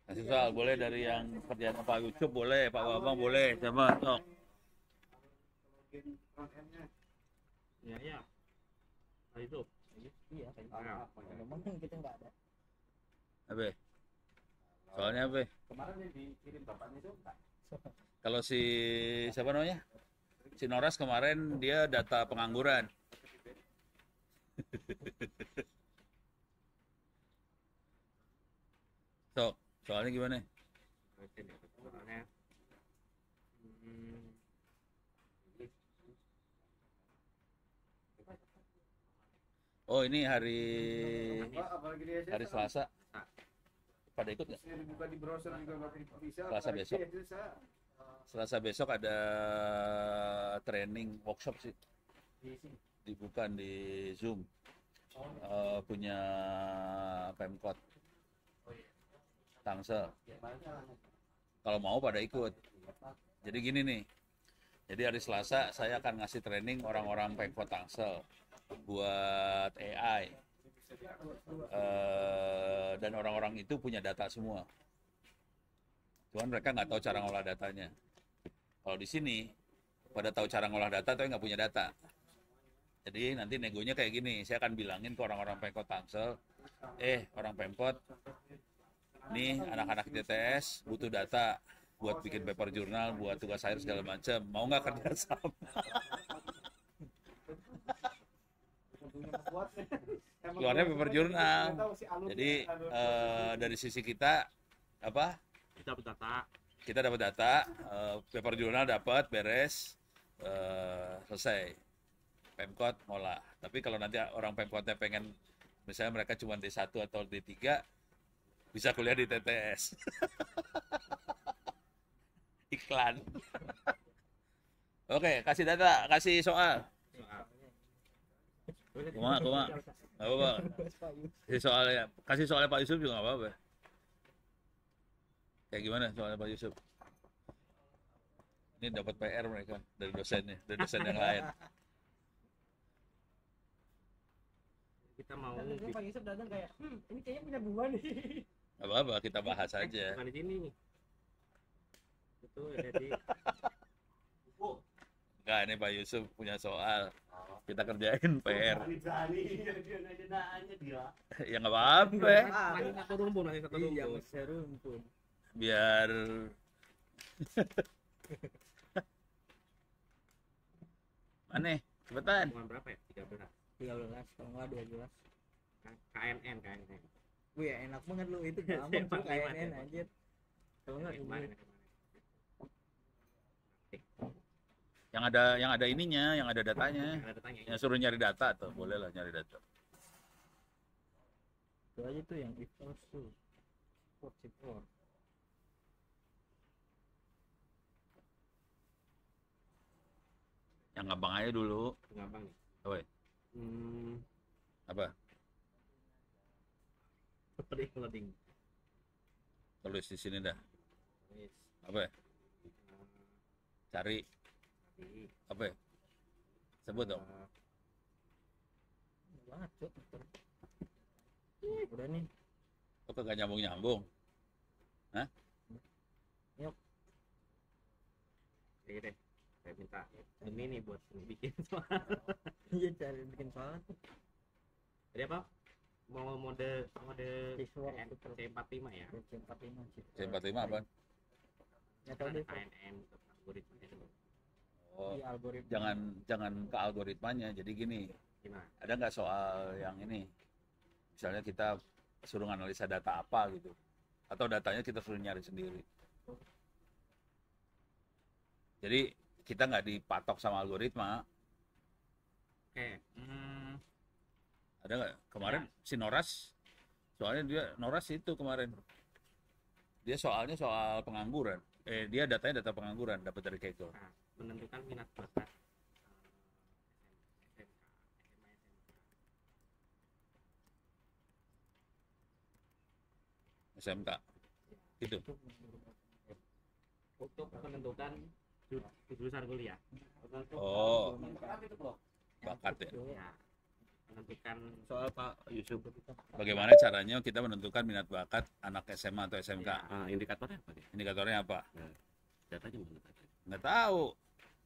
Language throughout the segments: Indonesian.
Kasih soal boleh dari yang kerjaan Pak Yusuf boleh, Pak Bambang boleh, sama sok. Iya, iya. Nah, itu. Iya, kayak gitu. Nah, Memang kita nggak ada. Apa? Soalnya apa? Kemarin yang dikirim bapaknya itu enggak. Kalau si siapa namanya? Si Noras kemarin dia data pengangguran. Sok, soalnya gimana? soalnya hmm, Oh ini hari Pak, apalagi dia hari Selasa. Pada ikut nggak? Saya dibuka di browser juga nggak bisa. Selasa apalagi besok. dia saya. Selasa besok ada training workshop sih. Dibuka di Zoom. Punya Pemkot Tangsel. Kalau mau pada ikut. Jadi gini nih. Jadi hari Selasa saya akan ngasih training orang-orang Pemkot Tangsel buat AI. Dan orang-orang itu punya data semua. Cuman mereka nggak tahu cara ngolah datanya. Kalau di sini pada tahu cara ngolah data tapi nggak punya data. Jadi nanti negonya kayak gini, saya akan bilangin ke orang-orang Pemkot Tangsel, orang Pemkot, nih anak-anak TTS butuh data buat bikin paper jurnal, buat tugas akhir segala macam, mau nggak kerja sama? Keluarnya paper jurnal. Jadi dari sisi kita apa? kita data. Kita dapat data, paper jurnal dapat, beres, selesai. Pemkot ngolah. Tapi kalau nanti orang Pemkotnya pengen, misalnya mereka cuma D1 atau D3, bisa kuliah di TTS. Iklan. Oke, kasih data, kasih soal. Kuma. Nggak apa-apa. Kasih soalnya Pak Yusuf juga nggak apa-apa. Kayak gimana soalnya Pak Yusuf? Ini dapat PR mereka dari dosennya, dari dosen yang lain. Kita mau Pak Yusuf datang kayak, ini kayaknya punya gua nih. Nggak apa-apa, kita bahas aja. bukan di sini. Itu jadi Enggak, ini Pak Yusuf punya soal. Kita kerjain PR. Berani dia nanya dia. Ya nggak apa-apa. masih satu rumpun, masih satu Iya, rumpun. masih rumpun. Biar mana? Cepetan. Bukan berapa ya? 13. 13, kalau nggak 12. KNN. Wih, enak banget lu itu gampang tuh KNN anjir. Kalau nggak Kemarin. Yang ada ininya, yang ada datanya. Ada tanya. Yang suruh nyari data tuh, boleh lah nyari data. itu aja tuh yang if else tuh. Support. Yang gampang aja dulu. Gampang nih. Apa? Apa? Loading. Tulis di sini dah. Yes. Apa? Cari. Apa? Sebut dong. Enak banget, Cuk. Udah nih. Oh, kagak nyambung-nyambung. Hah? Yuk. Oke deh. Saya minta ini nih buat bikin soal. Iya, cari bikin soal tuh. Jadi apa? Mau mode Visual C45 ya? C45 sih. C45 apa? Nggak tahu deh. KNN untuk algoritmanya dulu. Oh, Iya, algoritma. jangan ke algoritmanya. Jadi gini, Gimana? ada nggak soal yang ini? Misalnya kita suruh analisa data apa gitu, atau datanya kita suruh nyari sendiri. Jadi kita nggak dipatok sama algoritma. Oke. Ada nggak? Kemarin si Noras, soalnya Noras itu kemarin. Dia soalnya soal pengangguran. Dia datanya data pengangguran, dapat dari Kaggle. Nah, menentukan minat bakat SMK. Gitu. untuk menentukan jurusan kuliah. Oh, bakat ya. Ya. menentukan Soal Pak Yusuf. Bagaimana caranya kita menentukan minat bakat anak SMA atau SMK? indikatornya apa? Indikatornya apa? Datanya mana? Nggak tahu.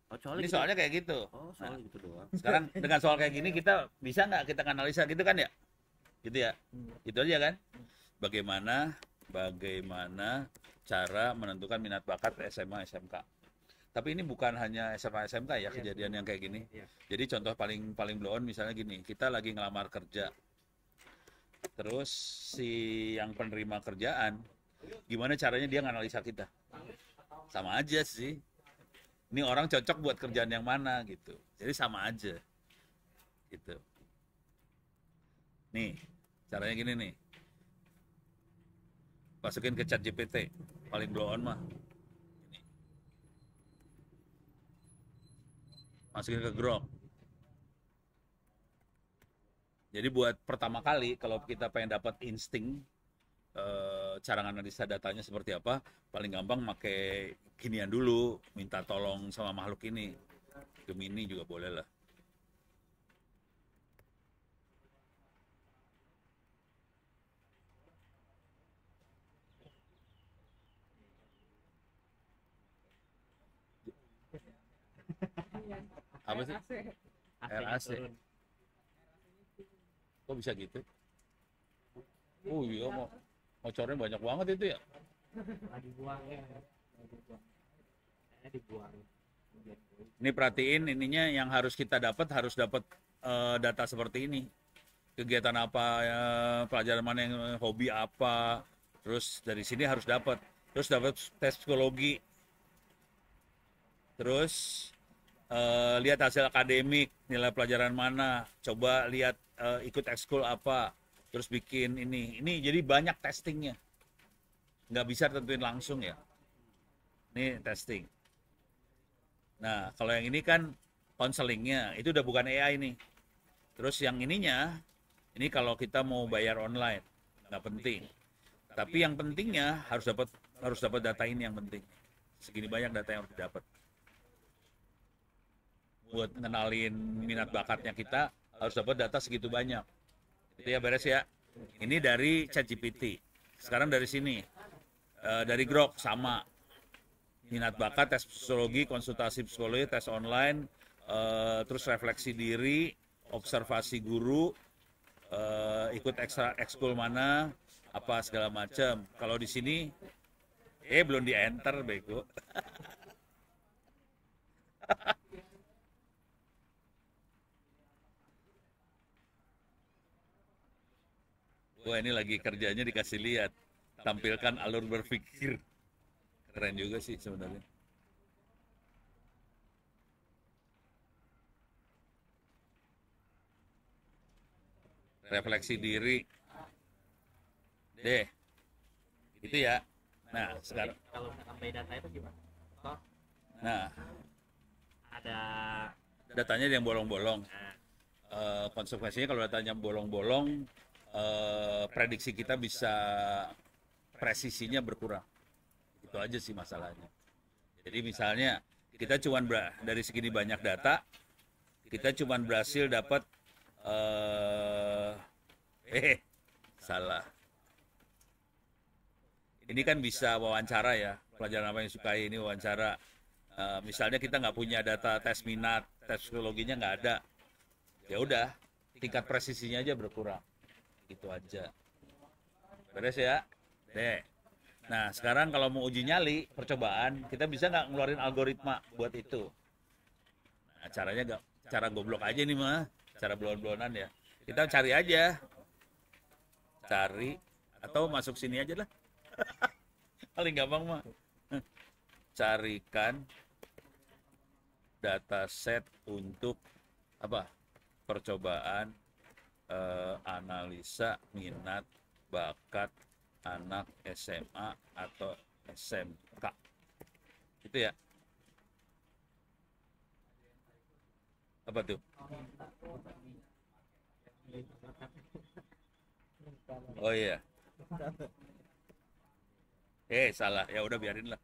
Oh, Ini soalnya kayak gitu. Oh, soal gitu doang. Sekarang dengan soal kayak gini kita bisa nggak kita analisa gitu kan ya? Gitu ya? Gitu aja kan? Bagaimana cara menentukan minat bakat SMA SMK? Tapi ini bukan hanya SMA SMK ya kejadian yang kayak gini. Iya. Jadi contoh paling blow on misalnya gini, kita lagi ngelamar kerja. Terus si yang penerima kerjaan, gimana caranya dia nganalisa kita? Sama aja sih. Ini orang cocok buat kerjaan yang mana gitu. Jadi sama aja. Gitu. Nih, caranya gini nih. Masukin ke ChatGPT. Paling blow on mah. Ini. Masukin ke Grok. Jadi buat pertama kali kalau kita pengen dapat insting cara analisa datanya seperti apa, paling gampang pakai ginian dulu, minta tolong sama makhluk ini. Gemini juga boleh lah. Apa sih? RAC. turun. Kok bisa gitu? Oh iya, mocornya banyak banget itu ya. Dibuang ya. Dibuang. Ini perhatiin ininya yang harus kita dapat data seperti ini. Kegiatan apa, pelajaran mana yang hobi apa, terus dari sini harus dapat. Terus dapat tes psikologi. Terus lihat hasil akademik, nilai pelajaran mana, coba lihat ikut ekskul apa, terus bikin ini jadi banyak testingnya, nggak bisa tentuin langsung ya. Ini testing. Nah kalau yang ini kan konselingnya itu udah bukan AI nih. Terus yang ininya ini kalau kita mau bayar online nggak penting, tapi yang pentingnya harus dapat data ini yang penting. Segini banyak data yang harus didapat buat ngenalin minat bakatnya kita, harus dapat data segitu banyak. Itu ya beres ya. Ini dari ChatGPT. Sekarang dari sini, dari Grok sama. Minat bakat, tes psikologi, konsultasi psikologi, tes online, terus refleksi diri, observasi guru, ikut ekskul mana, apa segala macam. Kalau di sini, belum di enter bego. Wah ini lagi kerjanya dikasih lihat, tampilkan alur berpikir. Keren juga sih sebenarnya. Refleksi diri. Deh. Itu ya. Nah, sekarang. Kalau sampai data itu gimana? Toh Nah, ada datanya yang bolong-bolong. Konsekuensinya kalau datanya bolong-bolong, prediksi kita bisa presisinya berkurang. Itu aja sih masalahnya. Jadi misalnya kita cuma dari segini banyak data, kita cuma berhasil dapat salah. Ini kan bisa wawancara ya, pelajaran apa yang disukai ini wawancara. Misalnya kita nggak punya data tes minat, tes psikologinya nggak ada, ya udah tingkat presisinya aja berkurang. Gitu aja. Beres ya? Deh. Nah, sekarang kalau mau uji nyali, percobaan, kita bisa nggak ngeluarin algoritma buat itu? Nah, caranya cara goblok aja nih mah, cara blon-blonan ya. Kita cari aja. Cari, atau masuk sini aja lah. Paling gampang mah. Carikan dataset untuk apa? Percobaan analisa minat bakat anak SMA atau SMK. Itu ya. Apa tuh? Oh iya. Salah. Ya udah biarin lah.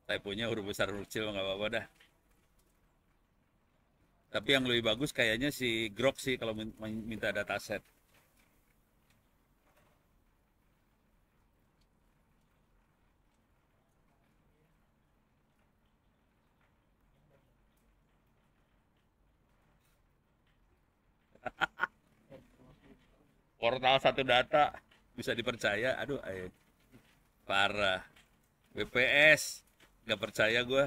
Typonya huruf besar huruf kecil nggak apa-apa dah. Tapi yang lebih bagus kayaknya si Grok sih kalau minta dataset. Portal satu data bisa dipercaya. Aduh, parah. WPS nggak percaya gue.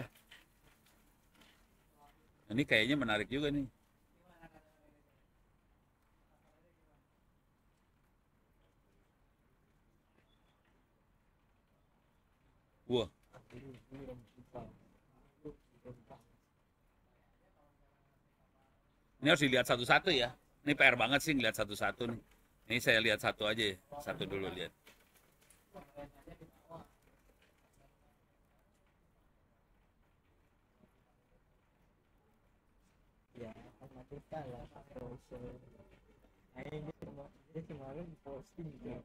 Ini kayaknya menarik juga nih. Wah, ini harus dilihat satu-satu ya. Ini PR banget sih ngeliat satu-satu nih. Ini saya lihat satu aja ya. Satu dulu lihat. Ya otomatis kalah terus dia kemarin posting juga.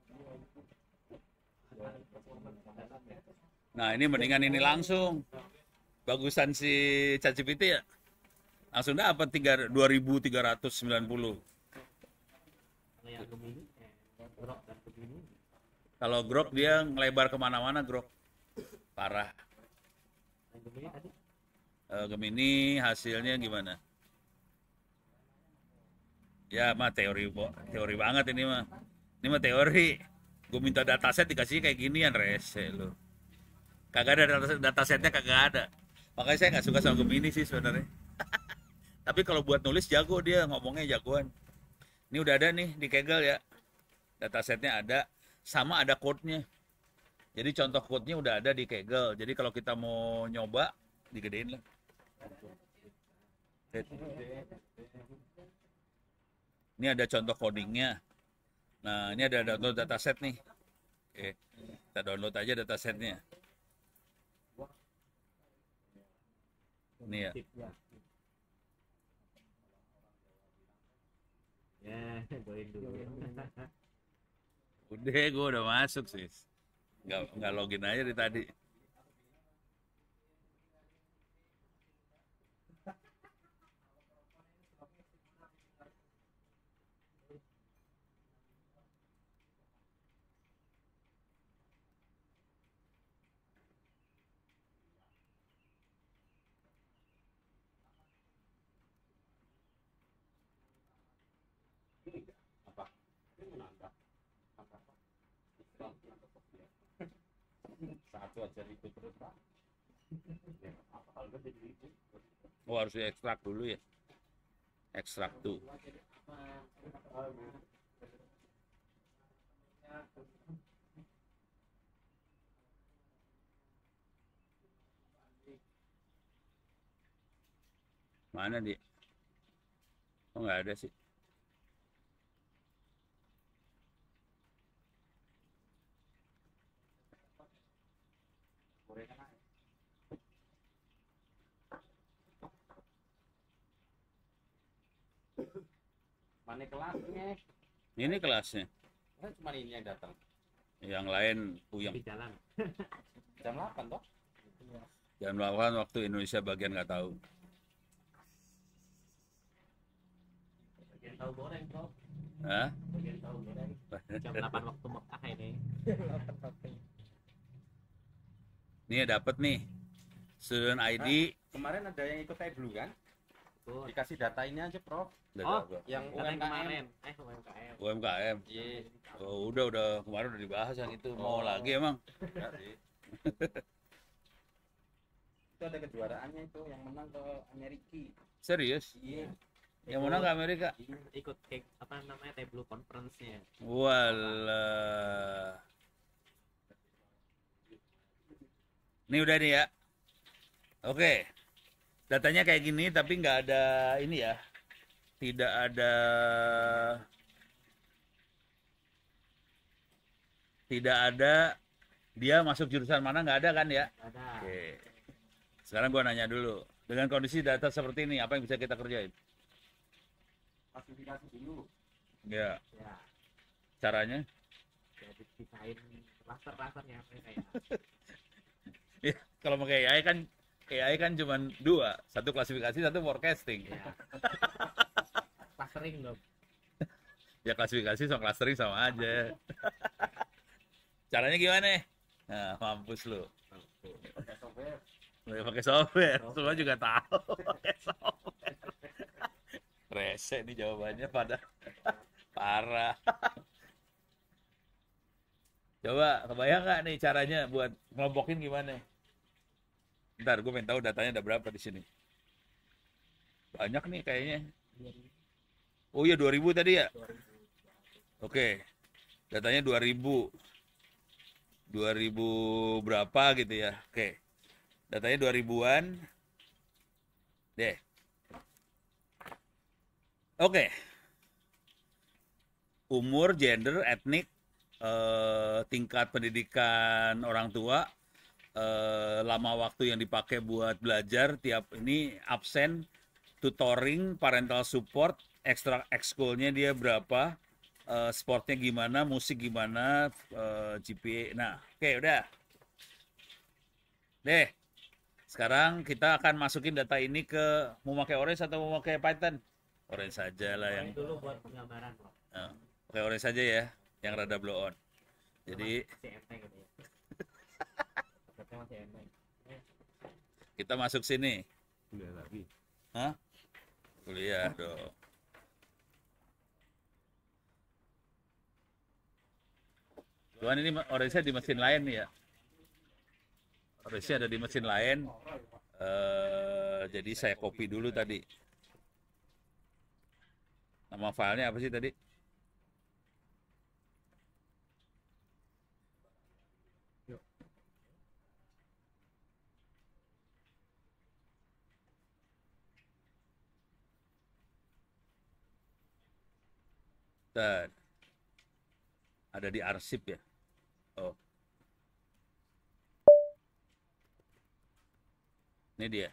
Nah, ini mendingan ini langsung. Bagusan si ChatGPT ya. Langsung dapat 2.390. Kalau yang Gemini, Grok dan Gemini. Kalau Grok dia ngelebar kemana-mana Grok. Parah. Yang Gemini tadi Gemini hasilnya gimana? Ya mah teori banget ini mah. Ini mah teori. Gue minta dataset dikasih kayak ginian rese lo. Kagak ada datasetnya kagak ada. Makanya saya nggak suka sama Gemini sih sebenarnya. Tapi kalau buat nulis jago dia, ngomongnya jagoan. Ini udah ada nih di Kaggle ya. Datasetnya ada, sama ada code-nya. Jadi contoh code-nya udah ada di Kaggle. Jadi kalau kita mau nyoba, digedein lah. Ini ada contoh codingnya. Nah, ini ada download dataset nih. Oke, kita download aja datasetnya. Ini ya. ya join dulu. Udah, gue udah masuk sih. Nggak login aja dari tadi. Satu aja ribut terus Pak. Apa kalau jadi ribut? Oh, harus diekstrak dulu ya. Ekstrak tuh. Mana dia? Oh, nggak ada sih. Mana kelasnya? Ini kelasnya. Kan cuma ini yang datang. Yang lain puyeng. Di jalan. Jam 8 toh? Jam 8 waktu Indonesia bagian nggak tahu. Bagian tahu goreng, Bro. Hah? Bagian tahu goreng. Jam 8 waktu Mekah ini. Ini dapat nih. Student ID. Kemarin ada yang ikut kayak dulu kan? Betul. Dikasih data ini aja, Prof. Udah Oh. dapat. Yang Yang UMKM. kemarin. UMKM. UMKM. Iya. Oh, udah kemarin udah dibahas yang itu. Mau Oh. lagi emang? Enggak sih. Itu ada kejuaraannya itu yang menang ke Amerika. Serius? Iya. Yang mana ke Amerika? Ikut kayak apa namanya Tableau conference-nya. Walah. Ini udah nih ya. Oke. Datanya kayak gini tapi nggak ada ini ya. Tidak ada dia masuk jurusan mana, nggak ada kan ya? Ada. Oke. Sekarang gua nanya dulu. Dengan kondisi data seperti ini, apa yang bisa kita kerjain? Klasifikasi dulu. Ya, Ya. caranya? Jadi desain klaster-klasternya kayak Ya, kalau pakai AI kan cuma dua, satu klasifikasi, satu forecasting. ya. clustering dong. Ya klasifikasi sama clustering sama aja. Caranya gimana? Nah, mampus lu. Pakai software. Nggak pakai software, semua juga tahu pakai software. Rese nih jawabannya pada parah. Coba kebayang nggak nih caranya buat ngelompokin gimana? Ntar gue pengen tahu datanya ada berapa di sini. Banyak nih kayaknya. Oh iya 2000 tadi ya? Oke. Datanya 2000. 2000 berapa gitu ya. Oke. Datanya 2000-an. Deh. Oke. Umur, gender, etnik, tingkat pendidikan orang tua, lama waktu yang dipakai buat belajar tiap ini, absen, tutoring, parental support, ekstra ekskulnya dia berapa, sportnya gimana, musik gimana, GPA. Nah, oke udah. Deh. Sekarang kita akan masukin data ini ke, mau pakai Orange atau mau pakai Python? Orange saja lah yang. Dulu buat penggambaran loh. Pakai Orange saja ya, yang rada blow on. Jadi Masih enteng gitu ya. Konsepnya masih enteng. kita masuk sini. Kuliah lagi. Hah? Kuliah dong. Cuman ini Orange-nya di mesin lain nih ya. Orange-nya ada di mesin lain. Jadi saya copy dulu tadi. Nama filenya apa sih tadi? Dan ada di arsip ya. Oh. Ini dia.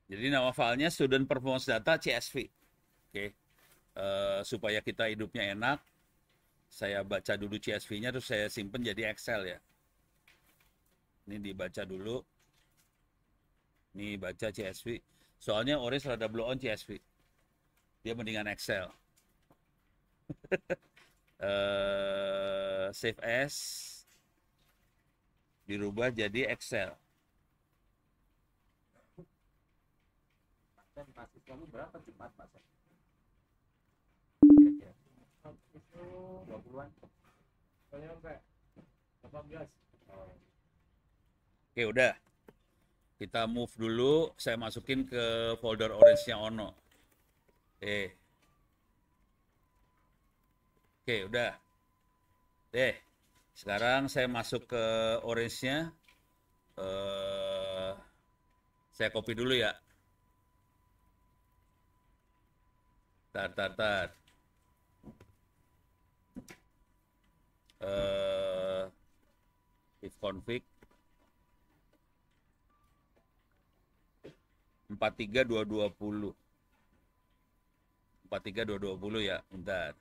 Jadi nama filenya Student Performance Data CSV. Oke. Supaya kita hidupnya enak, saya baca dulu CSV-nya terus saya simpen jadi Excel ya. Ini dibaca dulu. Ini baca CSV. Soalnya Orange rada blow on CSV. Dia mendingan Excel. Save as. Dirubah jadi Excel. Dan pasti kamu berapa cepat Pak? 20-an. Saya sampai 18. Oke, udah. Kita move dulu. Saya masukin ke folder Orange-nya Ono. Oke, udah. Deh. Sekarang saya masuk ke Orange-nya. Saya copy dulu ya. Tar. If config 43220 ya, bentar.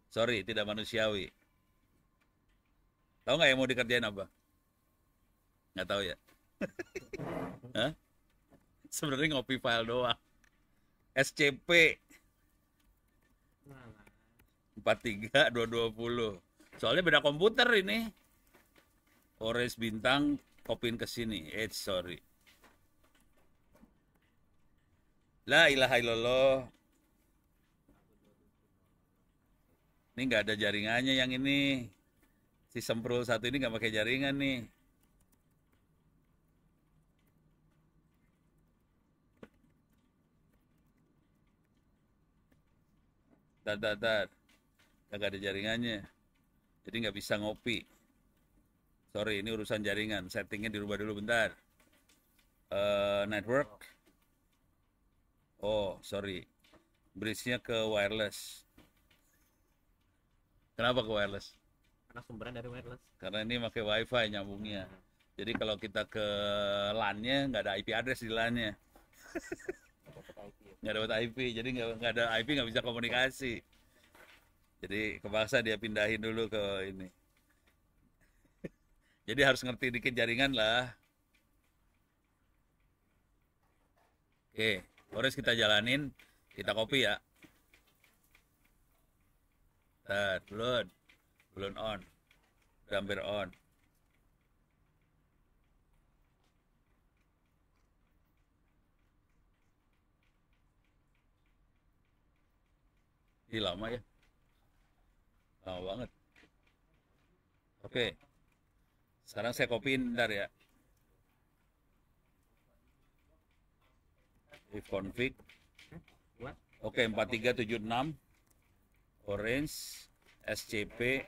Sorry, tidak manusiawi. Tahu nggak yang mau dikerjain apa? Nggak tahu ya. Hah? Sebenarnya ngopi file doang. SCP 43220. Soalnya beda komputer ini. Orange bintang kopiin ke sini. Sorry. La ilaha illallah. Ini nggak ada jaringannya yang ini. Si Semprul satu ini nggak pakai jaringan nih. Tar. Nggak ada jaringannya. Jadi nggak bisa ngopi. Sorry, ini urusan jaringan. Settingnya dirubah dulu bentar. Network. Oh, sorry. Bridge-nya ke wireless. Kenapa ke wireless? Karena sumbernya dari wireless. Karena ini pakai wifi nyambungnya. Jadi kalau kita ke LAN-nya, nggak ada IP address di LAN-nya. Nggak dapat IP, jadi nggak ada IP, nggak bisa komunikasi. Jadi kepaksa dia pindahin dulu ke ini. Jadi harus ngerti dikit jaringan lah. Oke, Orange kita jalanin. Kita copy ya. Belum on. Udah hampir on. Ini lama ya. Lama banget. Oke. Sekarang saya copyin bentar ya. If config. What? Oke, 4376 orange SCP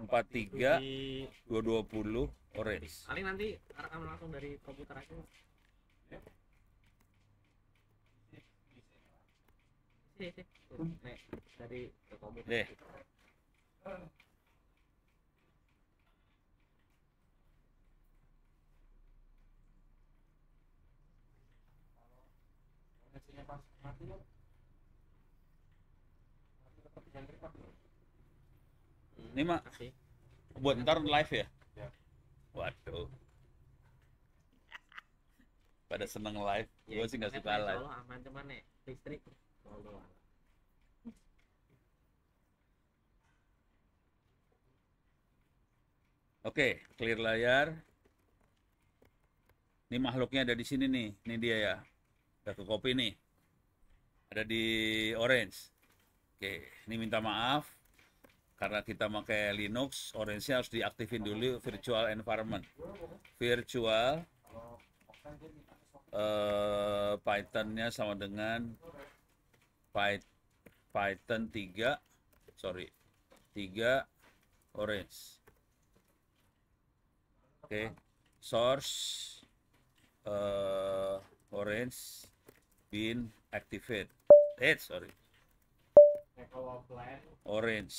43 Di 220 orange. paling nanti rekam langsung dari komputer aja. Sih. Nih, dari komputer. Deh. Ini mah Kasih. buat ntar live ya? Ya. Waduh. Pada seneng live. Ya, Gue sih nggak suka internet live. Solo aman cuman nih listrik. Solo. Oke, clear layar. Ini makhluknya ada di sini nih. Ini dia ya. Udah ke copy nih. Ada di orange. Oke, ini minta maaf. Karena kita pakai Linux, orange-nya harus diaktifin dulu virtual environment. Virtual Python-nya sama dengan Python 3 orange. Oke, source orange bin activate. Orange.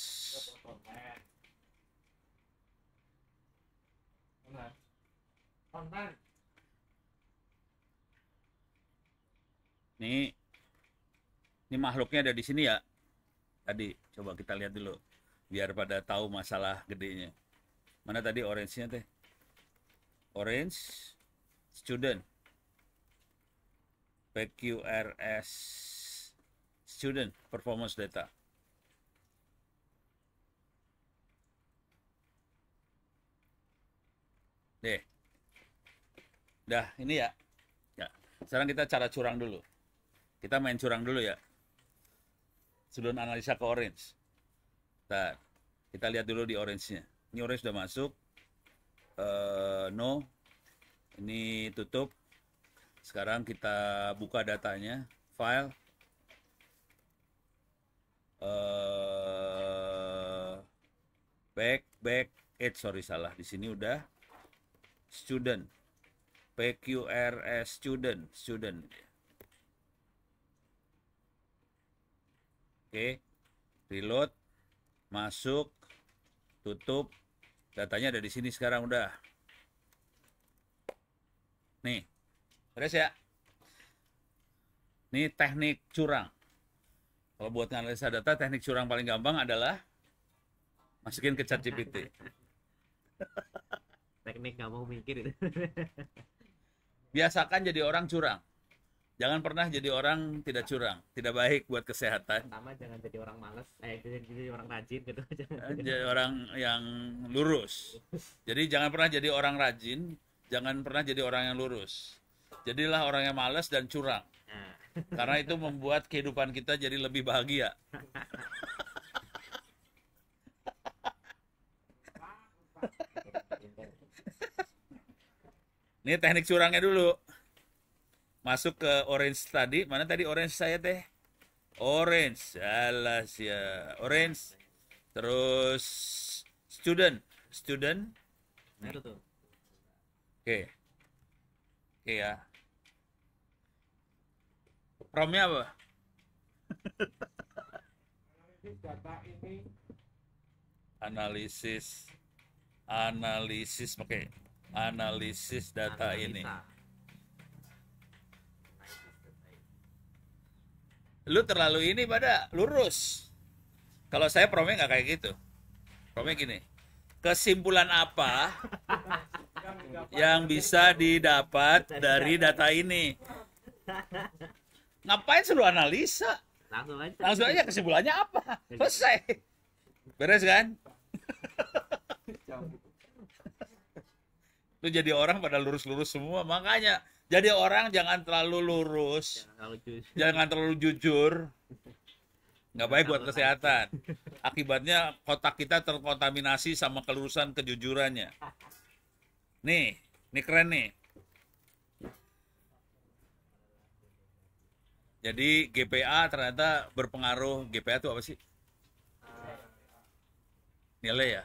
Ini makhluknya ada di sini ya. Tadi coba kita lihat dulu biar pada tahu masalah gedenya. Mana tadi orange-nya teh? Orange student. PQRS student performance data. Deh. Dah, ini ya. Ya. Sekarang kita cara curang dulu. Kita main curang dulu ya. Sebelum analisa ke orange. Bentar. Kita lihat dulu di orange-nya. Ini orange sudah masuk. No. Ini tutup. Sekarang kita buka datanya. File. Salah. Di sini udah student. PQRS student. Oke. Reload. Masuk. Tutup. Datanya ada di sini sekarang udah. Nih. Beres ya? Ini teknik curang. Kalau buat analisa data, teknik curang paling gampang adalah masukin ke ChatGPT. Teknik nggak mau mikir itu. Biasakan jadi orang curang. Jangan pernah jadi orang tidak curang. Tidak baik buat kesehatan. Pertama jangan jadi orang malas, jadi orang rajin gitu. Jadi orang yang lurus. Jadi jangan pernah jadi orang rajin. Jangan pernah jadi orang yang lurus. Jadilah orang yang malas dan curang. Nah. Karena itu membuat kehidupan kita jadi lebih bahagia. Ini teknik curangnya dulu. Masuk ke orange tadi. Mana tadi orange saya teh? Orange. Alas ya. Orange. Terus student. Nah, itu tuh. Oke. Oke ya. Promnya apa? Analisis pakai analisis data ini. Lu terlalu ini pada lurus. Kalau saya promnya nggak kayak gitu. Promnya gini. Kesimpulan apa yang bisa didapat dari data ini. Ngapain suruh analisa? Langsung aja kesimpulannya apa? Selesai. Beres kan? Lu jadi orang pada lurus-lurus semua. Makanya jadi orang jangan terlalu lurus. Jangan terlalu jujur. Nggak baik buat kesehatan. Akibatnya otak kita terkontaminasi sama kelurusan kejujurannya. Nih, ini keren nih. Jadi GPA ternyata berpengaruh. GPA itu apa sih? Nilai ya.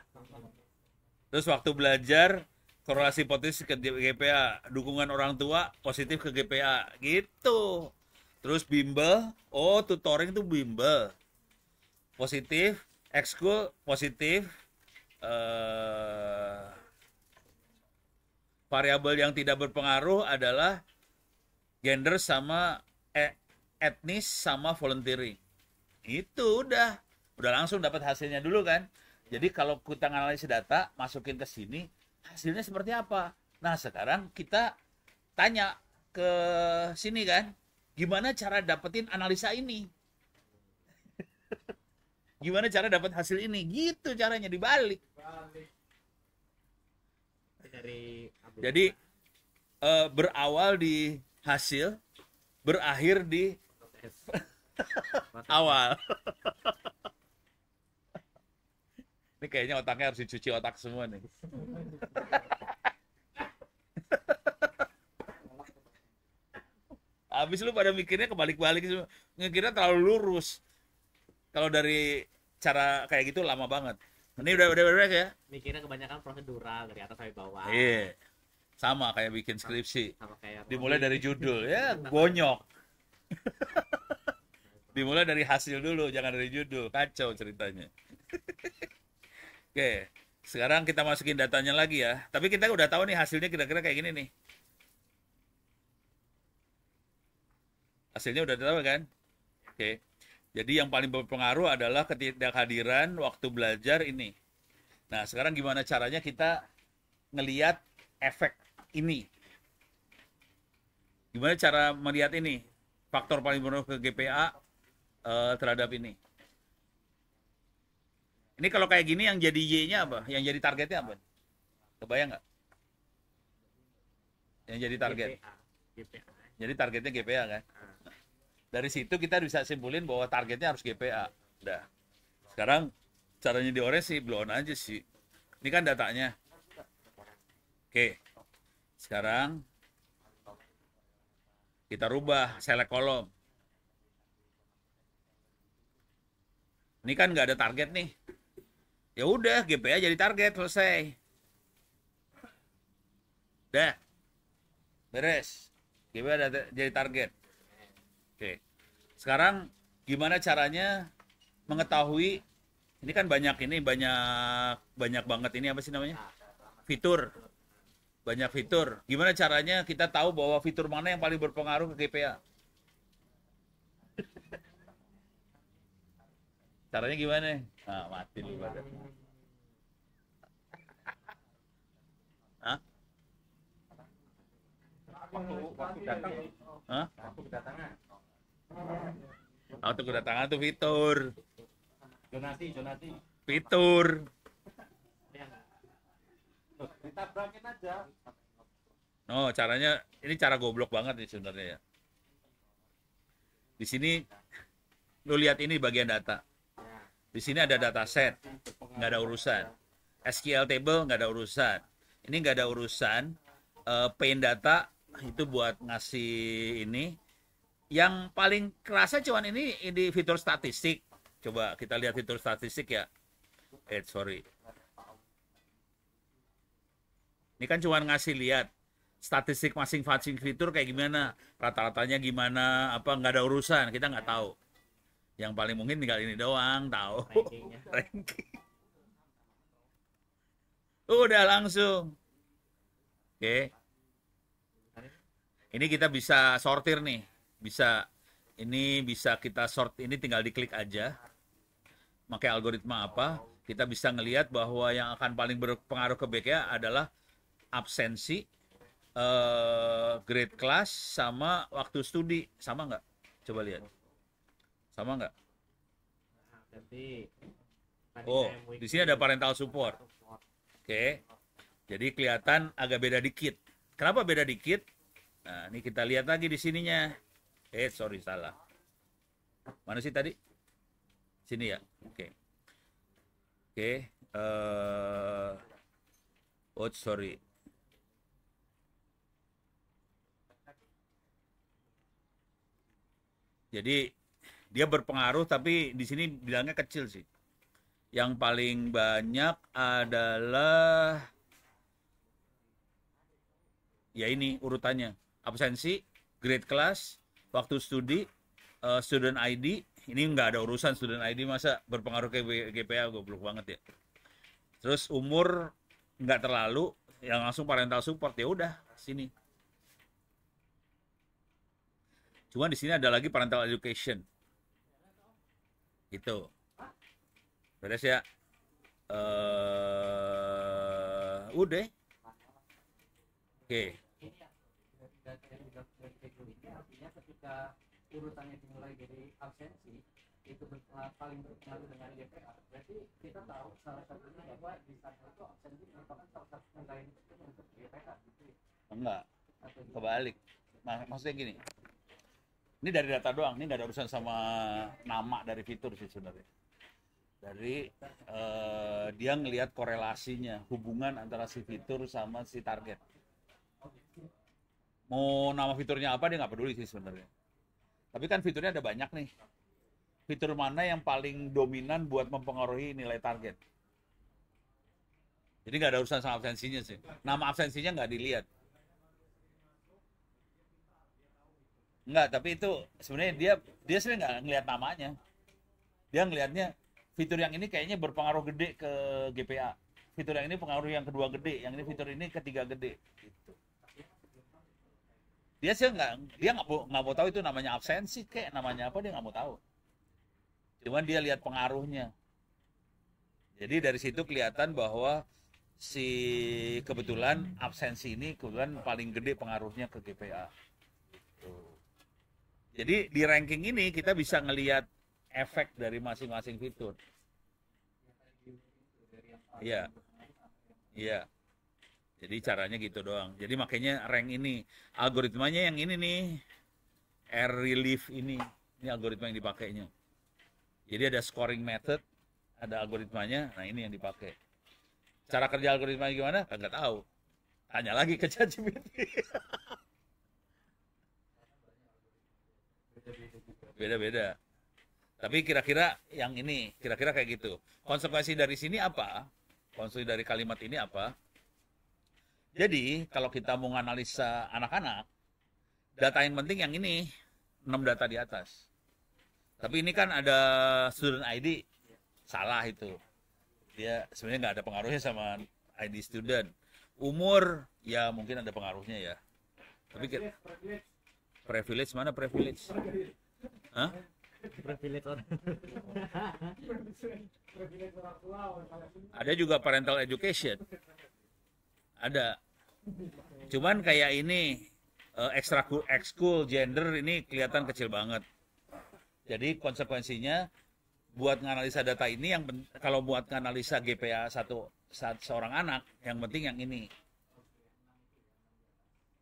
Terus waktu belajar korelasi positif ke GPA, dukungan orang tua positif ke GPA, gitu. Terus bimbel, oh tutoring itu bimbel. Positif, ekskul positif. Variabel yang tidak berpengaruh adalah gender sama etnis sama volunteering. Itu udah langsung dapat hasilnya dulu kan. Jadi kalau kita analisis data, masukin ke sini, hasilnya seperti apa? Nah, sekarang kita tanya ke sini kan, gimana cara dapetin analisa ini? Gimana cara dapat hasil ini? Gitu caranya, dibalik. Jadi berawal di hasil, berakhir di awal. Ini kayaknya otaknya harus dicuci otak semua nih. Habis lu pada mikirnya kebalik-balik semua. Ngekira terlalu lurus. Kalau dari cara kayak gitu lama banget. Ini udah beres ya? Mikirnya kebanyakan prosedural dari atas sampai bawah. Iya. Sama kayak bikin skripsi. Sama kayak Dimulai dari judul, ya gonyok. Dimulai dari hasil dulu, jangan dari judul. Kacau ceritanya. Oke, sekarang kita masukin datanya lagi ya. Tapi kita udah tahu nih hasilnya kira-kira kayak gini nih. Hasilnya udah tahu kan? Oke. Jadi yang paling berpengaruh adalah ketidakhadiran waktu belajar ini. Nah, sekarang gimana caranya kita ngelihat efek ini? Gimana cara melihat ini? Faktor paling berpengaruh ke GPA terhadap ini. Ini kalau kayak gini yang jadi Y-nya apa? Yang jadi targetnya apa? Kebayang nggak? Yang jadi target. GPA. Jadi targetnya GPA kan? Dari situ kita bisa simpulin bahwa targetnya harus GPA. Udah. Sekarang caranya diores sih, blow on aja sih. Ini kan datanya. Oke. Sekarang kita rubah select kolom. Ini kan nggak ada target nih. Ya udah, GPA jadi target, selesai. Udah. Beres. GPA jadi target. Oke. Sekarang gimana caranya mengetahui, ini kan banyak banget ini apa sih namanya? Fitur. Banyak fitur. Gimana caranya kita tahu bahwa fitur mana yang paling berpengaruh ke GPA? Caranya gimana? Nah, mati lu pada. Hah? Waktu datang. Hah? Waktu kedatangan. Auto kedatangan tuh fitur. Jonasi. Fitur. Loh, ditabrakin aja. Oh, caranya ini cara goblok banget nih sebenarnya ya. Di sini lu lihat ini bagian data. Di sini ada dataset, nggak ada urusan. SQL table nggak ada urusan. Ini nggak ada urusan. Paint data itu buat ngasih ini. Yang paling kerasa cuman ini fitur statistik. Coba kita lihat fitur statistik ya. Sorry. Ini kan cuma ngasih lihat statistik masing-masing fitur kayak gimana, rata-ratanya gimana, apa nggak ada urusan, kita nggak tahu. Yang paling mungkin tinggal ini doang tahu. Ranking. Udah langsung. Oke. Ini kita bisa sortir nih. Ini bisa kita sort, ini tinggal diklik aja. Pakai algoritma apa? Kita bisa ngelihat bahwa yang akan paling berpengaruh ke BK adalah absensi, grade class, sama waktu studi. Sama nggak? Coba lihat. Sama nggak? Nah, berarti tadi Oh, time week di sini ada parental support. Oke. Jadi kelihatan agak beda dikit. Kenapa beda dikit? Nah, ini kita lihat lagi di sininya. Sorry, salah. Mana sih tadi? Sini ya. Oke. Oke. Oh, sorry. Jadi dia berpengaruh, tapi di sini bilangnya kecil sih. Yang paling banyak adalah ya ini urutannya. Absensi, grade class, waktu studi, student ID. Ini nggak ada urusan student ID, masa berpengaruh ke GPA, goblok banget ya. Terus umur nggak terlalu, yang langsung parental support, ya udah sini. Cuma di sini ada lagi parental education. Gitu. Beres ya. Udah. Oke. Artinya ketika urutannya dimulai dari absensi itu paling berpengaruh dengan GPA. Berarti kita tahu salah satunya bahwa di sana itu absensi merupakan salah satu penilaian untuk GPA gitu. Enggak. Kebalik. Maksudnya gini. Ini dari data doang, ini nggak ada urusan sama nama dari fitur sih sebenarnya. Dari dia ngelihat korelasinya, hubungan antara si fitur sama si target. Mau nama fiturnya apa dia nggak peduli sih sebenarnya. Tapi kan fiturnya ada banyak nih. Fitur mana yang paling dominan buat mempengaruhi nilai target? Jadi nggak ada urusan sama absensinya sih. Nama absensinya nggak dilihat. Enggak, tapi itu sebenarnya dia sebenarnya nggak ngelihat namanya. Dia ngelihatnya fitur yang ini kayaknya berpengaruh gede ke GPA. Fitur yang ini pengaruh yang kedua gede, yang ini fitur ini ketiga gede. Gitu. Dia sih nggak mau tahu itu namanya absensi kayak namanya apa, dia nggak mau tahu. Cuman dia lihat pengaruhnya. Jadi dari situ kelihatan bahwa si kebetulan absensi ini kebetulan paling gede pengaruhnya ke GPA. Gitu. Jadi di ranking ini kita bisa ngelihat efek dari masing-masing fitur. Iya. Iya. Jadi caranya gitu doang. Jadi makanya rank ini, algoritmanya yang ini nih, R-Relief ini algoritma yang dipakainya. Jadi ada scoring method, ada algoritmanya, nah ini yang dipakai. Cara kerja algoritmanya gimana? Nggak tahu. Tanya lagi ke ChatGPT. Beda-beda. Tapi kira-kira yang ini, kira-kira kayak gitu. Konsekuensi dari sini apa? Konsekuensi dari kalimat ini apa? Jadi, kalau kita mau menganalisa anak-anak, data yang penting yang ini, 6 data di atas. Tapi ini kan ada student ID, salah itu. Dia sebenarnya nggak ada pengaruhnya sama ID student. Umur, ya mungkin ada pengaruhnya ya. Tapi privilege mana privilege? Hah? privilege orang. Ada juga parental education. Ada. Cuman kayak ini ekskul gender ini kelihatan kecil banget. Jadi konsekuensinya buat menganalisa data ini kalau buat menganalisa GPA seorang anak yang penting yang ini.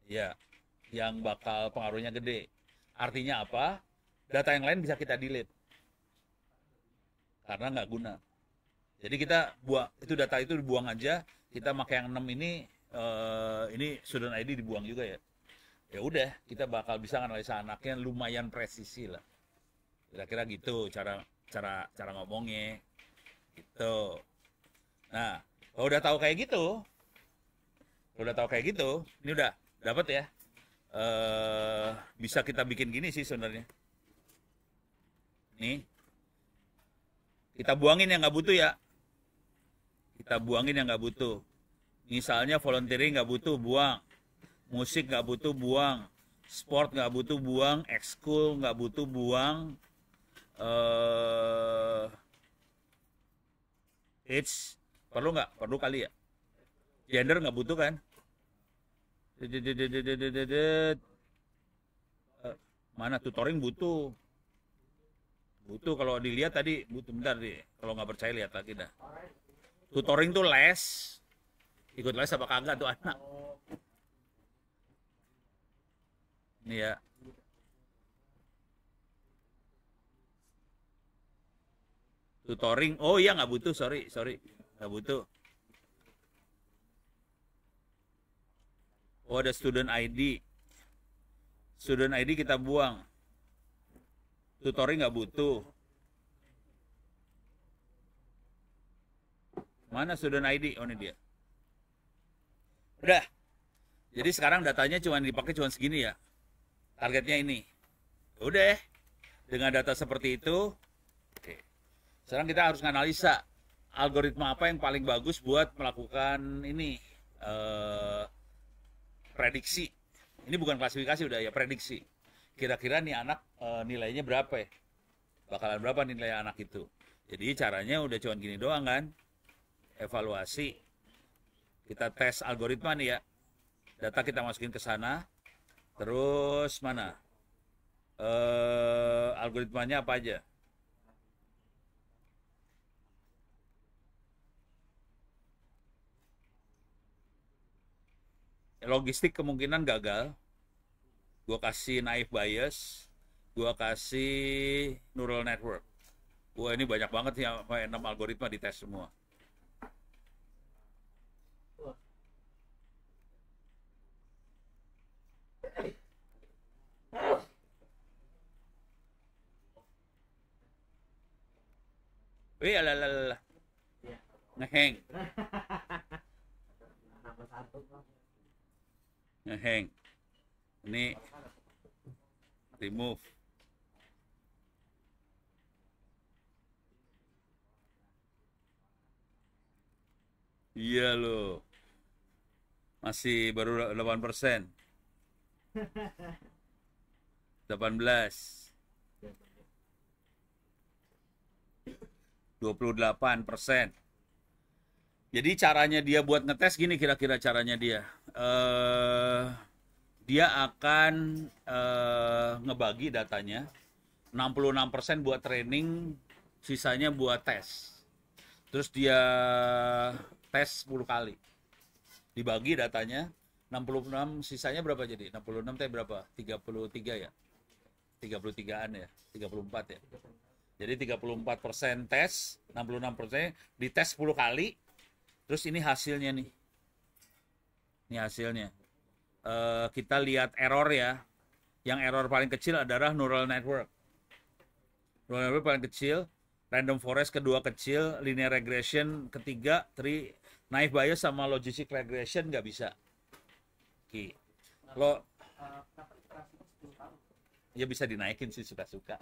Ya, yang bakal pengaruhnya gede. Artinya apa? Data yang lain bisa kita delete. Karena nggak guna. Jadi kita data itu dibuang aja, kita pakai yang 6 ini student ID dibuang juga ya. Ya udah, kita bakal bisa analisa anaknya lumayan presisi lah. Kira-kira gitu cara ngomongnya. Gitu. Nah, kalau udah tahu kayak gitu, ini udah dapat ya. Bisa kita bikin gini sih sebenarnya. Nih. Kita buangin yang nggak butuh ya. Kita buangin yang nggak butuh. Misalnya volunteering nggak butuh, buang. Musik nggak butuh, buang. Sport nggak butuh, buang. Ekskul nggak butuh, buang. Perlu nggak? Perlu kali ya. Gender nggak butuh kan? Dedet. Mana tutoring butuh. Butuh kalau dilihat tadi, butuh bentar deh. Kalau nggak percaya lihat lagi dah. Tutoring tuh les. Ikut les apa kagak tuh anak. Ini ya. Tutoring. Oh iya nggak butuh, sorry. Nggak butuh. Oh ada student ID. Student ID kita buang. Tutoring nggak butuh. Mana student ID? Oh ini dia. Udah. Jadi sekarang datanya cuma dipakai cuma segini ya. Targetnya ini. Udah. Dengan data seperti itu. Oke. Sekarang kita harus menganalisa algoritma apa yang paling bagus buat melakukan ini. Prediksi. Ini bukan klasifikasi udah ya, prediksi. Kira-kira nih anak nilainya berapa ya? Bakalan berapa nilai anak itu? Jadi caranya udah cuma gini doang kan? Evaluasi. Kita tes algoritma nih ya. Data kita masukin ke sana. Terus mana? Algoritmanya apa aja? Logistik kemungkinan gagal. Gua kasih naive bias, gua kasih neural network. Wah ini banyak banget ya, 6 algoritma dites semua. Wih, alalala. Ngeheng. Ngeheng. Ini remove. Iya loh. Masih baru 8%. 18. 28%. Jadi caranya dia buat ngetes gini kira-kira caranya dia. Dia akan ngebagi datanya 66% buat training, sisanya buat tes. Terus dia tes 10 kali. Dibagi datanya 66, sisanya berapa jadi? 66 teh berapa? 33 ya? 33-an ya? 34 ya? Jadi 34% tes, 66% dites 10 kali. Terus ini hasilnya nih. Ini hasilnya. Kita lihat error ya. Yang error paling kecil adalah neural network. Neural network paling kecil, random forest kedua kecil, linear regression ketiga, naive bias sama logistic regression nggak bisa. Oke. Lo ya bisa dinaikin sih suka-suka.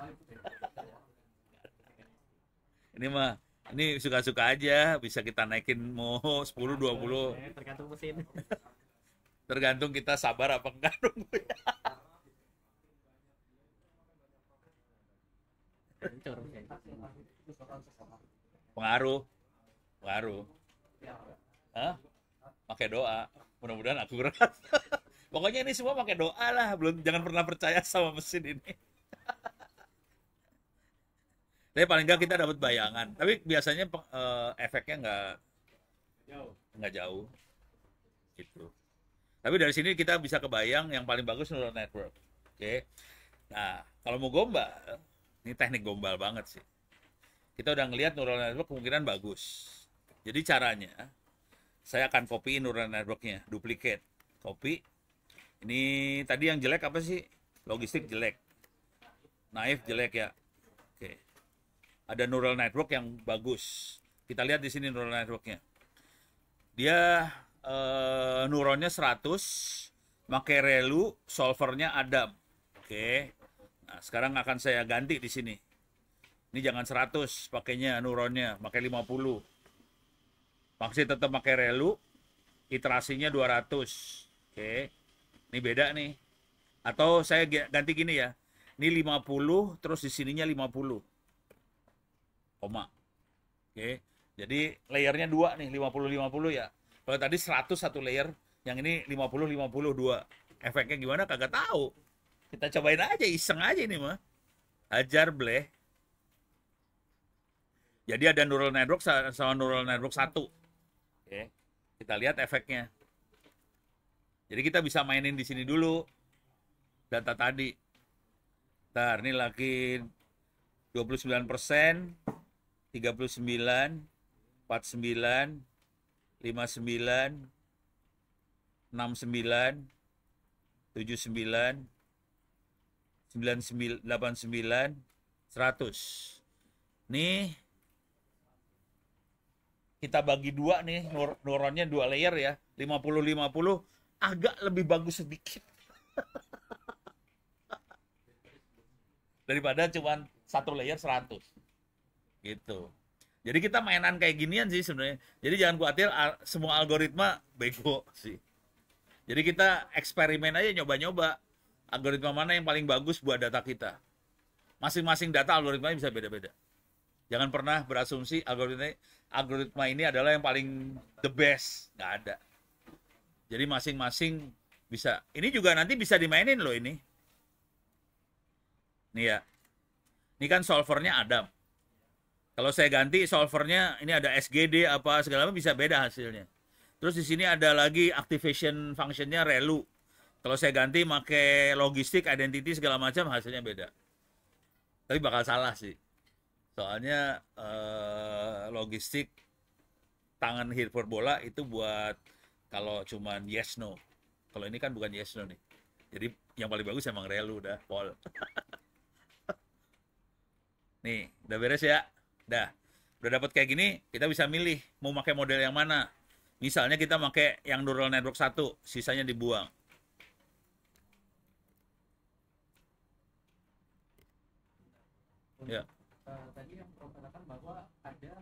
Ini suka-suka aja, bisa kita naikin mau 10 20. Tergantung mesin. Tergantung kita sabar apa enggak nunggu ya. Pengaruh. Hah? Pakai doa. Mudah-mudahan akurat. Pokoknya ini semua pakai doa lah. Jangan pernah percaya sama mesin ini. Tapi paling nggak kita dapat bayangan. Tapi biasanya efeknya nggak jauh. Gitu. Tapi dari sini kita bisa kebayang yang paling bagus neural network. Oke. Nah, kalau mau gombal, ini teknik gombal banget sih. Kita udah ngelihat neural network kemungkinan bagus. Jadi caranya, saya akan copy neural networknya, duplicate, copy. Ini tadi yang jelek apa sih? Logistik jelek, naive jelek ya. Oke. Ada neural network yang bagus. Kita lihat di sini neural networknya. Dia neuronnya 100, pakai ReLU, solvernya Adam. Oke. Nah, sekarang akan saya ganti di sini. Ini jangan 100 pakainya neuronnya, pakai 50. Masih tetap pakai ReLU, iterasinya 200. Oke. Ini beda nih. Atau saya ganti gini ya. Ini 50 terus di sininya 50. Koma. Oke. Jadi layernya 2 nih, 50 50 ya. Kalau tadi 100 satu layer, Yang ini 50-52. Efeknya gimana kagak tahu. Kita cobain aja, iseng aja ini mah. Hajar bleh. Jadi ada neural network sama neural network 1. Oke. Kita lihat efeknya. Jadi kita bisa mainin di sini dulu data tadi. Ntar, ini lagi 29%, 39, 49, 59, 69, 79, 99, 89, 100. Nih kita bagi dua nih, neuronnya 2 layer ya, 50-50, agak lebih bagus sedikit. Daripada cuman 1 layer 100. Gitu. Jadi kita mainan kayak ginian sih sebenarnya. Jadi jangan khawatir semua algoritma bego sih. Jadi kita eksperimen aja, nyoba-nyoba algoritma mana yang paling bagus buat data kita. Masing-masing data algoritmanya bisa beda-beda. Jangan pernah berasumsi algoritma ini adalah yang paling the best. Nggak ada. Jadi masing-masing bisa. Ini juga nanti bisa dimainin loh ini. Nih ya. Ini kan solvernya Adam. Kalau saya ganti solvernya, ini ada SGD apa segala macam, bisa beda hasilnya. Terus di sini ada lagi activation functionnya ReLU. Kalau saya ganti pakai logistik, identity segala macam, hasilnya beda. Tapi bakal salah sih. Soalnya logistik tangan hiperbola itu buat kalau cuman yes no. Kalau ini kan bukan yes no nih. Jadi yang paling bagus emang ReLU udah Paul. Nih, udah beres ya. Udah dapat kayak gini, kita bisa milih mau pakai model yang mana. Misalnya kita pakai yang neural network 1, sisanya dibuang. Ya. Tadi yang Prof katakan bahwa ada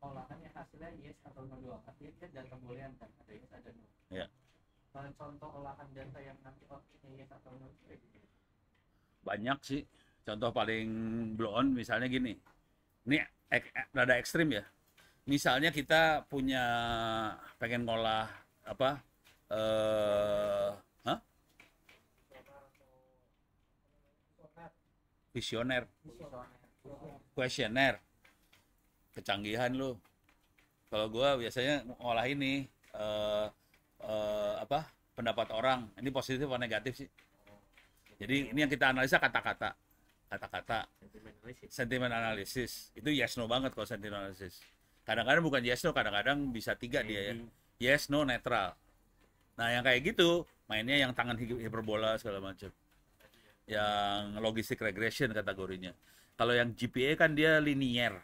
olahan yang hasilnya yes atau no doang. Artinya dia data boolean kan, ada yes ada no. Ya. Contoh olahan data yang nanti outputnya yes atau no. Banyak sih. Contoh paling blow on misalnya gini. Ini rada ekstrim ya. Misalnya kita punya pengen ngolah apa? Visioner. Kuesioner. Kecanggihan lu. Kalau gua biasanya ngolah ini apa? Pendapat orang. Ini positif atau negatif sih? Jadi ini yang kita analisa kata-kata. Sentiment analysis itu yes no banget kalau sentiment analysis. Kadang-kadang bukan yes no, kadang-kadang bisa 3 dia ya. Yes no netral. Nah yang kayak gitu mainnya yang tangan hiperbola segala macam. Yang logistic regression kategorinya. Kalau yang GPA kan dia linear.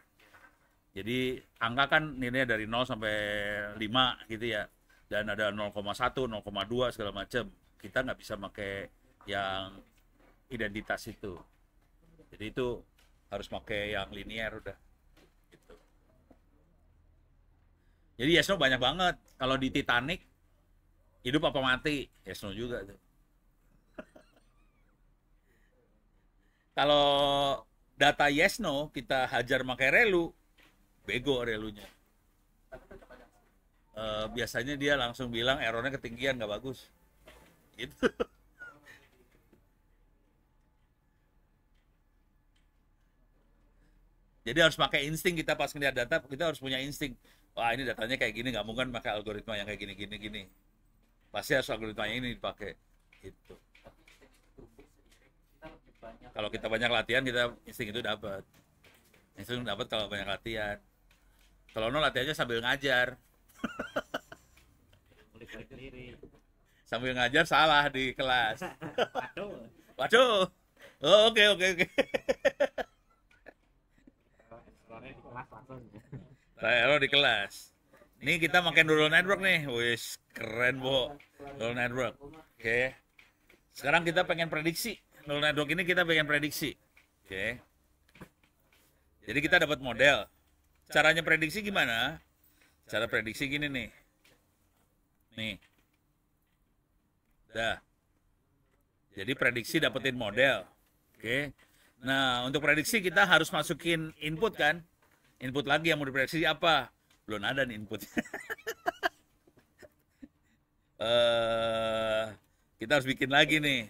Jadi angka kan nilainya dari 0 sampai 5 gitu ya. Dan ada 0,1, 0,2 segala macam. Kita nggak bisa pakai yang identitas itu. Jadi itu harus pakai yang linear udah. Gitu. Jadi yes no banyak banget. Kalau di Titanic, hidup apa mati? Yes no juga tuh. Kalau data yes no kita hajar pakai ReLU, bego ReLU-nya. Biasanya dia langsung bilang errornya ketinggian, nggak bagus. Gitu. Jadi harus pakai insting kita pas ngeliat data, kita harus punya insting. Wah ini datanya kayak gini, nggak mungkin pakai algoritma yang kayak gini. Pasti harus algoritma ini dipakai. Gitu. Kalau kita banyak latihan, kita insting itu dapat. Insting dapat kalau banyak latihan. Kalau no latihannya sambil ngajar. Sambil ngajar salah di kelas. Waduh. Oh, oke. Error di kelas. Ini kita pakai neural network nih. Wis, keren, Bo. Neural network. Oke. Sekarang kita pengen prediksi. Neural network ini kita pengen prediksi. Oke. Jadi kita dapat model. Caranya prediksi gimana? Cara prediksi gini nih. Nih. Dah. Jadi prediksi dapetin model. Oke. Nah, untuk prediksi kita harus masukin input kan? Input lagi yang mau diprediksi apa? Belum ada nih input. Kita harus bikin lagi nih.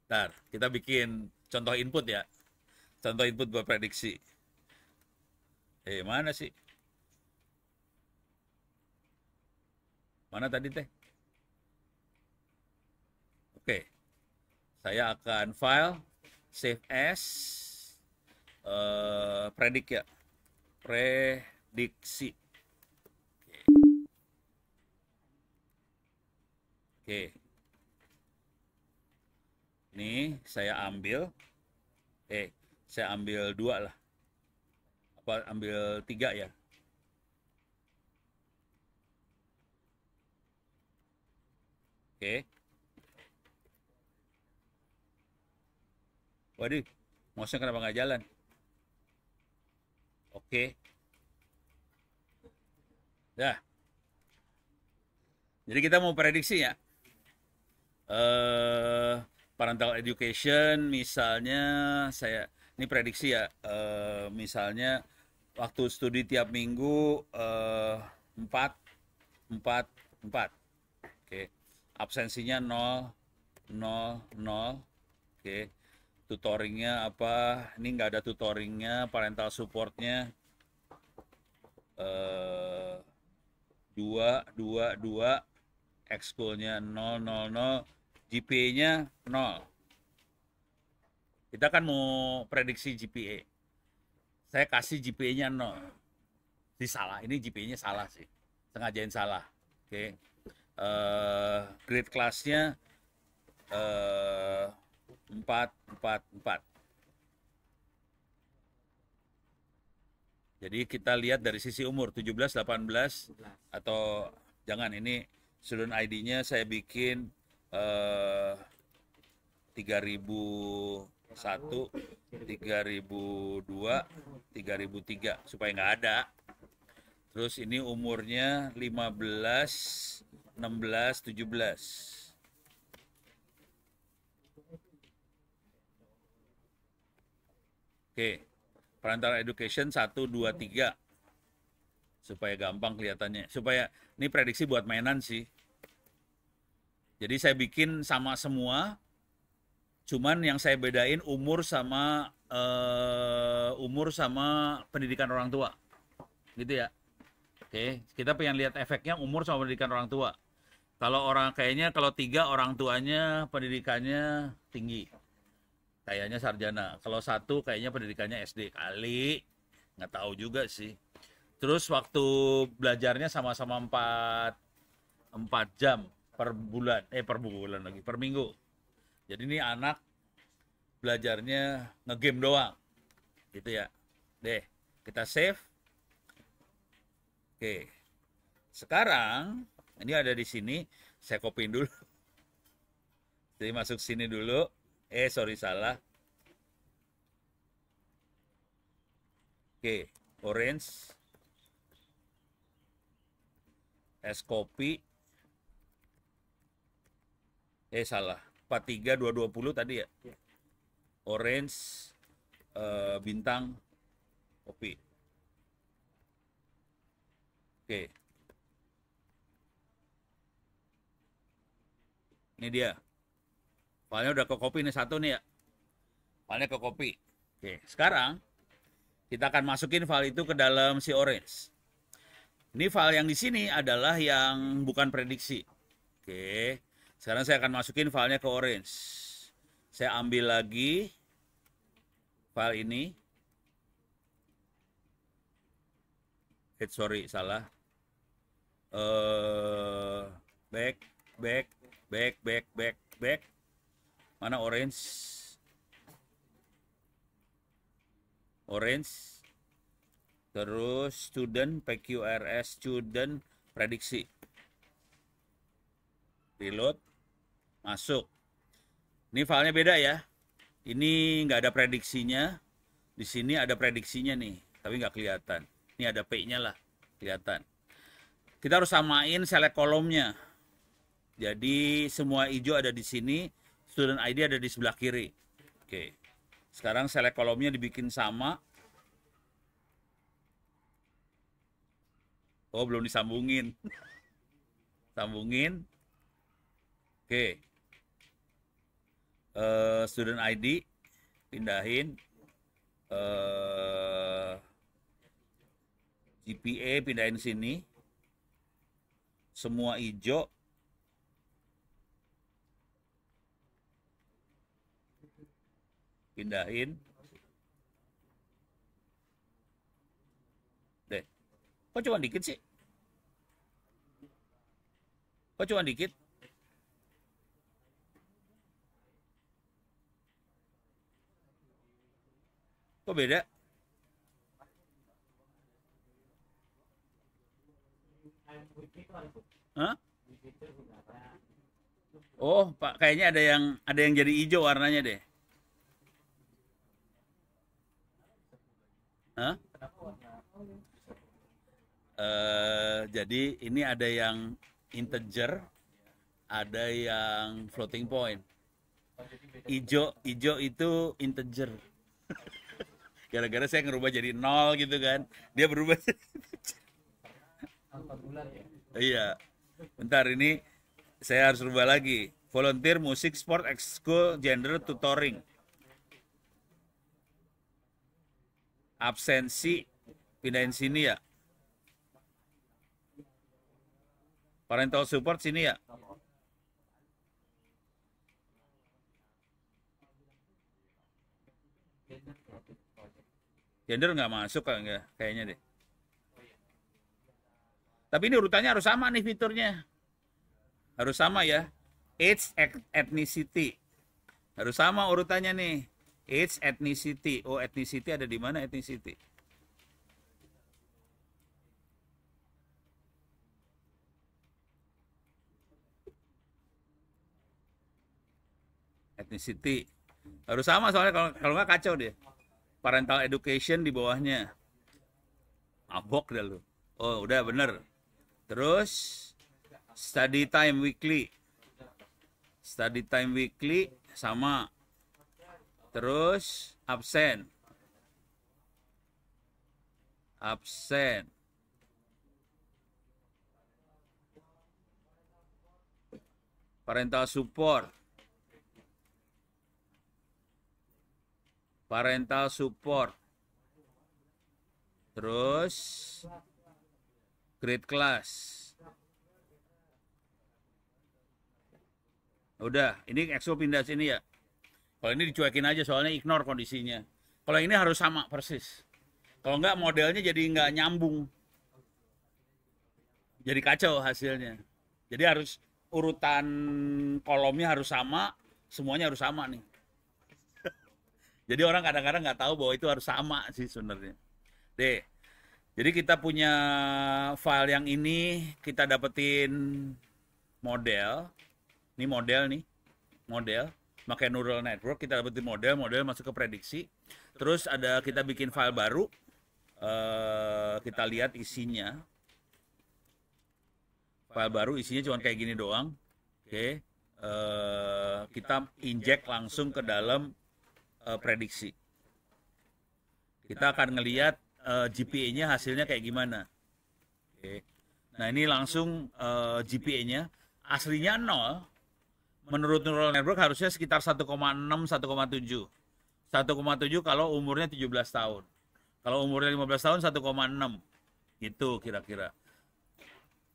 Ntar, kita bikin contoh input ya. Contoh input buat prediksi. Mana sih? Mana tadi teh? Oke. Saya akan file, save as, predik ya. Prediksi. Oke. Ini saya ambil, saya ambil 2 lah. Apa ambil 3 ya? Oke. Waduh, mouse-nya kenapa nggak jalan? Oke. Dah. Jadi kita mau prediksi ya. Parental education misalnya ini prediksi ya, misalnya waktu studi tiap minggu 4 4 4. Oke. Absensinya 0 0 0. Oke. Tutoringnya apa? Ini nggak ada tutoringnya, parental supportnya 2 2 2, ekskulnya 0 0 0, GPA-nya 0. Kita kan mau prediksi GPA. Saya kasih GPA-nya 0. Ini salah, ini GPA-nya salah sih. Sengajain salah. Oke. Grade kelasnya 4 4 4. Jadi kita lihat dari sisi umur 17, 18 atau jangan, ini student ID-nya saya bikin 3001, 3002, 3003 supaya nggak ada. Terus ini umurnya 15, 16, 17. Oke, parental education 1, 2, 3. Supaya gampang kelihatannya. Supaya, ini prediksi buat mainan sih. Jadi saya bikin sama semua, cuman yang saya bedain umur sama pendidikan orang tua. Gitu ya. Oke, kita pengen lihat efeknya umur sama pendidikan orang tua. Kalau kayaknya kalau 3 orang tuanya pendidikannya tinggi. Kayaknya sarjana. Kalau 1 kayaknya pendidikannya SD kali. Nggak tahu juga sih. Terus waktu belajarnya sama-sama 4 jam per bulan. Per minggu. Jadi ini anak belajarnya ngegame doang. Gitu ya. Deh, kita save. Oke. Sekarang, ini ada di sini. Saya copy dulu. Jadi masuk sini dulu. Sorry salah. Oke, orange. S copy. Salah. 43220 tadi ya. Orange bintang copy. Oke. Ini dia. Filenya udah ke copy nih, 1 nih ya. Filenya ke copy. Oke, sekarang kita akan masukin file itu ke dalam si orange. Ini file yang di sini adalah yang bukan prediksi. Oke, sekarang saya akan masukin filenya ke orange. Saya ambil lagi file ini. Sorry, salah. Back. Mana orange? Orange. Terus student, PQRS, student, prediksi. Reload. Masuk. Ini filenya beda ya. Ini nggak ada prediksinya. Di sini ada prediksinya nih. Tapi nggak kelihatan. Ini ada P-nya lah. Kelihatan. Kita harus samain select kolomnya. Jadi semua hijau ada di sini. Student ID ada di sebelah kiri. Oke. Sekarang select kolomnya dibikin sama. Oh, belum disambungin. sambungin. Oke. Student ID, pindahin. GPA, pindahin sini. Semua hijau. Pindahin. Deh. Kok cuma dikit sih? Kok cuma dikit? Kok beda? Hah? Oh, Pak, kayaknya ada yang jadi hijau warnanya deh. Hah? Jadi ini ada yang integer, ada yang floating point. Ijo itu integer. Gara-gara saya ngerubah jadi 0 gitu kan. Dia berubah. Angka bulan ya. Iya. Bentar ini saya harus rubah lagi. Volunteer musik, sport, ekskul, gender, tutoring. Absensi pindahin sini ya. Parental support sini ya. Gender nggak masuk kayaknya deh. Tapi ini urutannya harus sama nih fiturnya. Harus sama ya. Age, ethnicity. Harus sama urutannya nih. Age, ethnicity. Oh, ethnicity ada di mana ethnicity? Ethnicity. Harus sama soalnya kalau nggak kacau deh. Parental education di bawahnya. Abok dah lu. Oh, udah bener. Terus study time weekly. Study time weekly sama. Terus absen. Absen. Parental support. Parental support. Terus grade class. Udah, ini EXO pindah sini ya. Kalau ini dicuekin aja soalnya ignore kondisinya. Kalau ini harus sama persis. Kalau enggak modelnya jadi nggak nyambung. Jadi kacau hasilnya. Jadi harus urutan kolomnya harus sama, semuanya harus sama nih. Jadi orang kadang-kadang nggak tahu bahwa itu harus sama sih sebenarnya. Deh, jadi kita punya file yang ini, kita dapetin model. Ini model nih, model. Pakai neural network, kita dapetin model masuk ke prediksi. Terus ada kita bikin file baru, kita lihat isinya. File baru isinya cuma kayak gini doang. Oke, kita inject langsung ke dalam prediksi. Kita akan ngelihat GPA-nya hasilnya kayak gimana. Oke. Nah ini langsung GPA-nya aslinya 0. Menurut neural network harusnya sekitar 1,6, 1,7. 1,7 kalau umurnya 17 tahun. Kalau umurnya 15 tahun 1,6. Gitu kira-kira.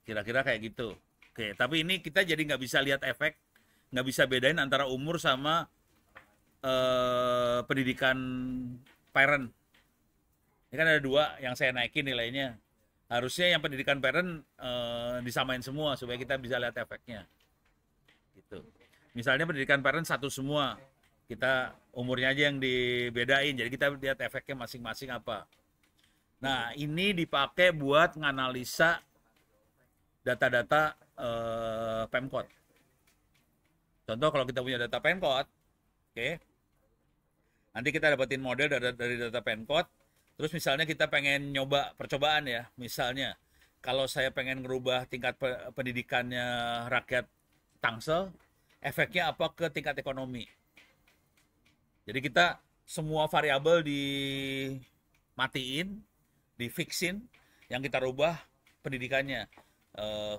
Kira-kira kayak gitu. Oke, tapi ini kita jadi nggak bisa lihat efek, nggak bisa bedain antara umur sama pendidikan parent. Ini kan ada dua yang saya naikin nilainya. Harusnya yang pendidikan parent disamain semua supaya kita bisa lihat efeknya. Gitu. Misalnya pendidikan parent satu semua, kita umurnya aja yang dibedain. Jadi kita lihat efeknya masing-masing apa. Nah ini dipakai buat nganalisa data-data Pemkot. Contoh kalau kita punya data Pemkot, oke. Nanti kita dapetin model dari data Pemkot. Terus misalnya kita pengen nyoba percobaan ya. Misalnya kalau saya pengen ngerubah tingkat pendidikannya rakyat Tangsel, efeknya apa ke tingkat ekonomi. Jadi kita semua variabel dimatiin, difixin, yang kita rubah pendidikannya.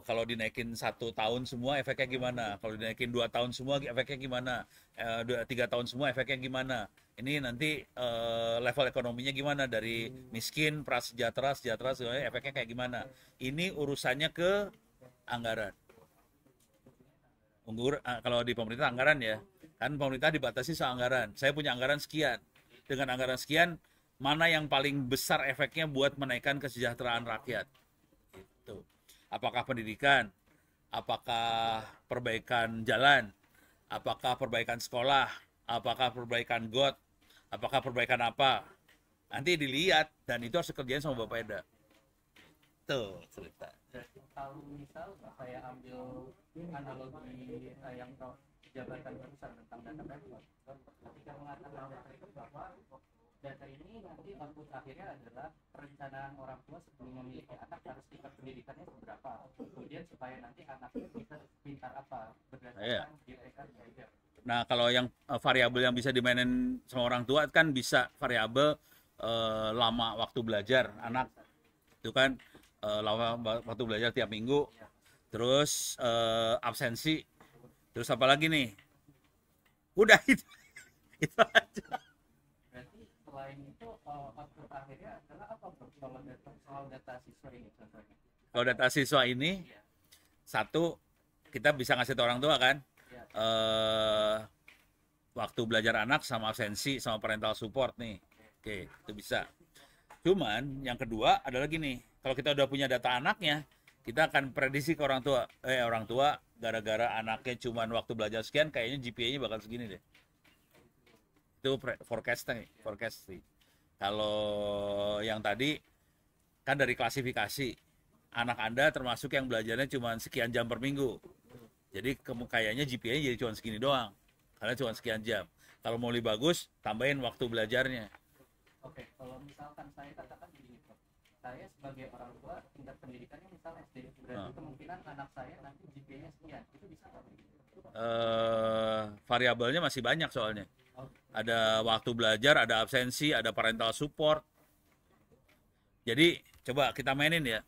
Kalau dinaikin 1 tahun semua efeknya gimana? Kalau dinaikin 2 tahun semua efeknya gimana? 3 tahun semua efeknya gimana? Ini nanti level ekonominya gimana dari miskin, prasejahtera, sejahtera, semuanya efeknya kayak gimana? Ini urusannya ke anggaran. Kalau di pemerintah anggaran ya, kan pemerintah dibatasi soal anggaran. Saya punya anggaran sekian. Dengan anggaran sekian, mana yang paling besar efeknya buat menaikkan kesejahteraan rakyat? Gitu. Apakah pendidikan? Apakah perbaikan jalan? Apakah perbaikan sekolah? Apakah perbaikan got? Apakah perbaikan apa? Nanti dilihat, dan itu harus dikerjain sama Bapak Eda. Tuh cerita. Jadi kalau misal saya ambil analogi yang jabatan barusan tentang data backlog, ketika mengatakan data itu bahwa data ini nanti output akhirnya adalah perencanaan orang tua sebelum memiliki anak harus tingkat pendidikannya seberapa, kemudian supaya nanti anaknya bisa pintar apa berdasarkan GPK belajar. Nah, kalau yang variabel yang bisa dimainin sama orang tua kan bisa variabel lama waktu belajar anak. Itu kan lama waktu belajar tiap minggu. Terus absensi. Terus apa lagi nih? Udah itu. Itu aja. Berarti selain itu output akhirnya adalah apa soal data siswa ini contohnya? Kalau data siswa ini, satu, kita bisa ngasih tahu orang tua kan, waktu belajar anak sama absensi sama parental support nih. Oke, itu bisa. Cuman yang kedua adalah gini, kalau kita udah punya data anaknya, kita akan prediksi ke orang tua gara-gara anaknya cuman waktu belajar sekian, kayaknya GPA-nya bakal segini deh. Itu forecast. Kalau yang tadi kan dari klasifikasi, anak Anda termasuk yang belajarnya cuma sekian jam per minggu. Jadi kayaknya GPA-nya jadi cuma segini doang, karena cuma sekian jam. Kalau mau lebih bagus, tambahin waktu belajarnya. Oke, kalau misalkan saya katakan begini, saya sebagai orang tua tingkat pendidikannya misal SD, berarti kemungkinan anak saya nanti GPA-nya sekian, itu bisa nggak? Variabelnya masih banyak soalnya. Ada waktu belajar, ada absensi, ada parental support. Jadi coba kita mainin ya.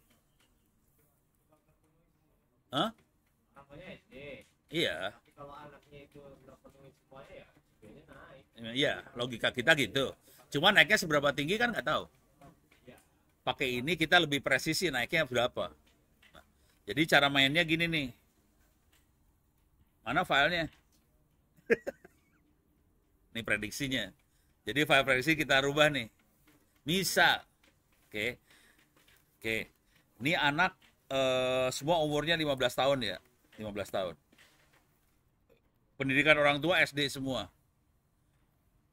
Namanya SD. Iya. Tapi kalau anaknya itu nggak penuhi semuanya ya GPA-nya naik. Iya, logika kita gitu. Cuma naiknya seberapa tinggi kan nggak tahu. Pakai ini kita lebih presisi naiknya berapa. Nah, jadi cara mainnya gini nih. Mana filenya? Ini prediksinya. Jadi file prediksi kita rubah nih. Misal, oke. Ini anak semua umurnya 15 tahun ya. 15 tahun. Pendidikan orang tua SD semua.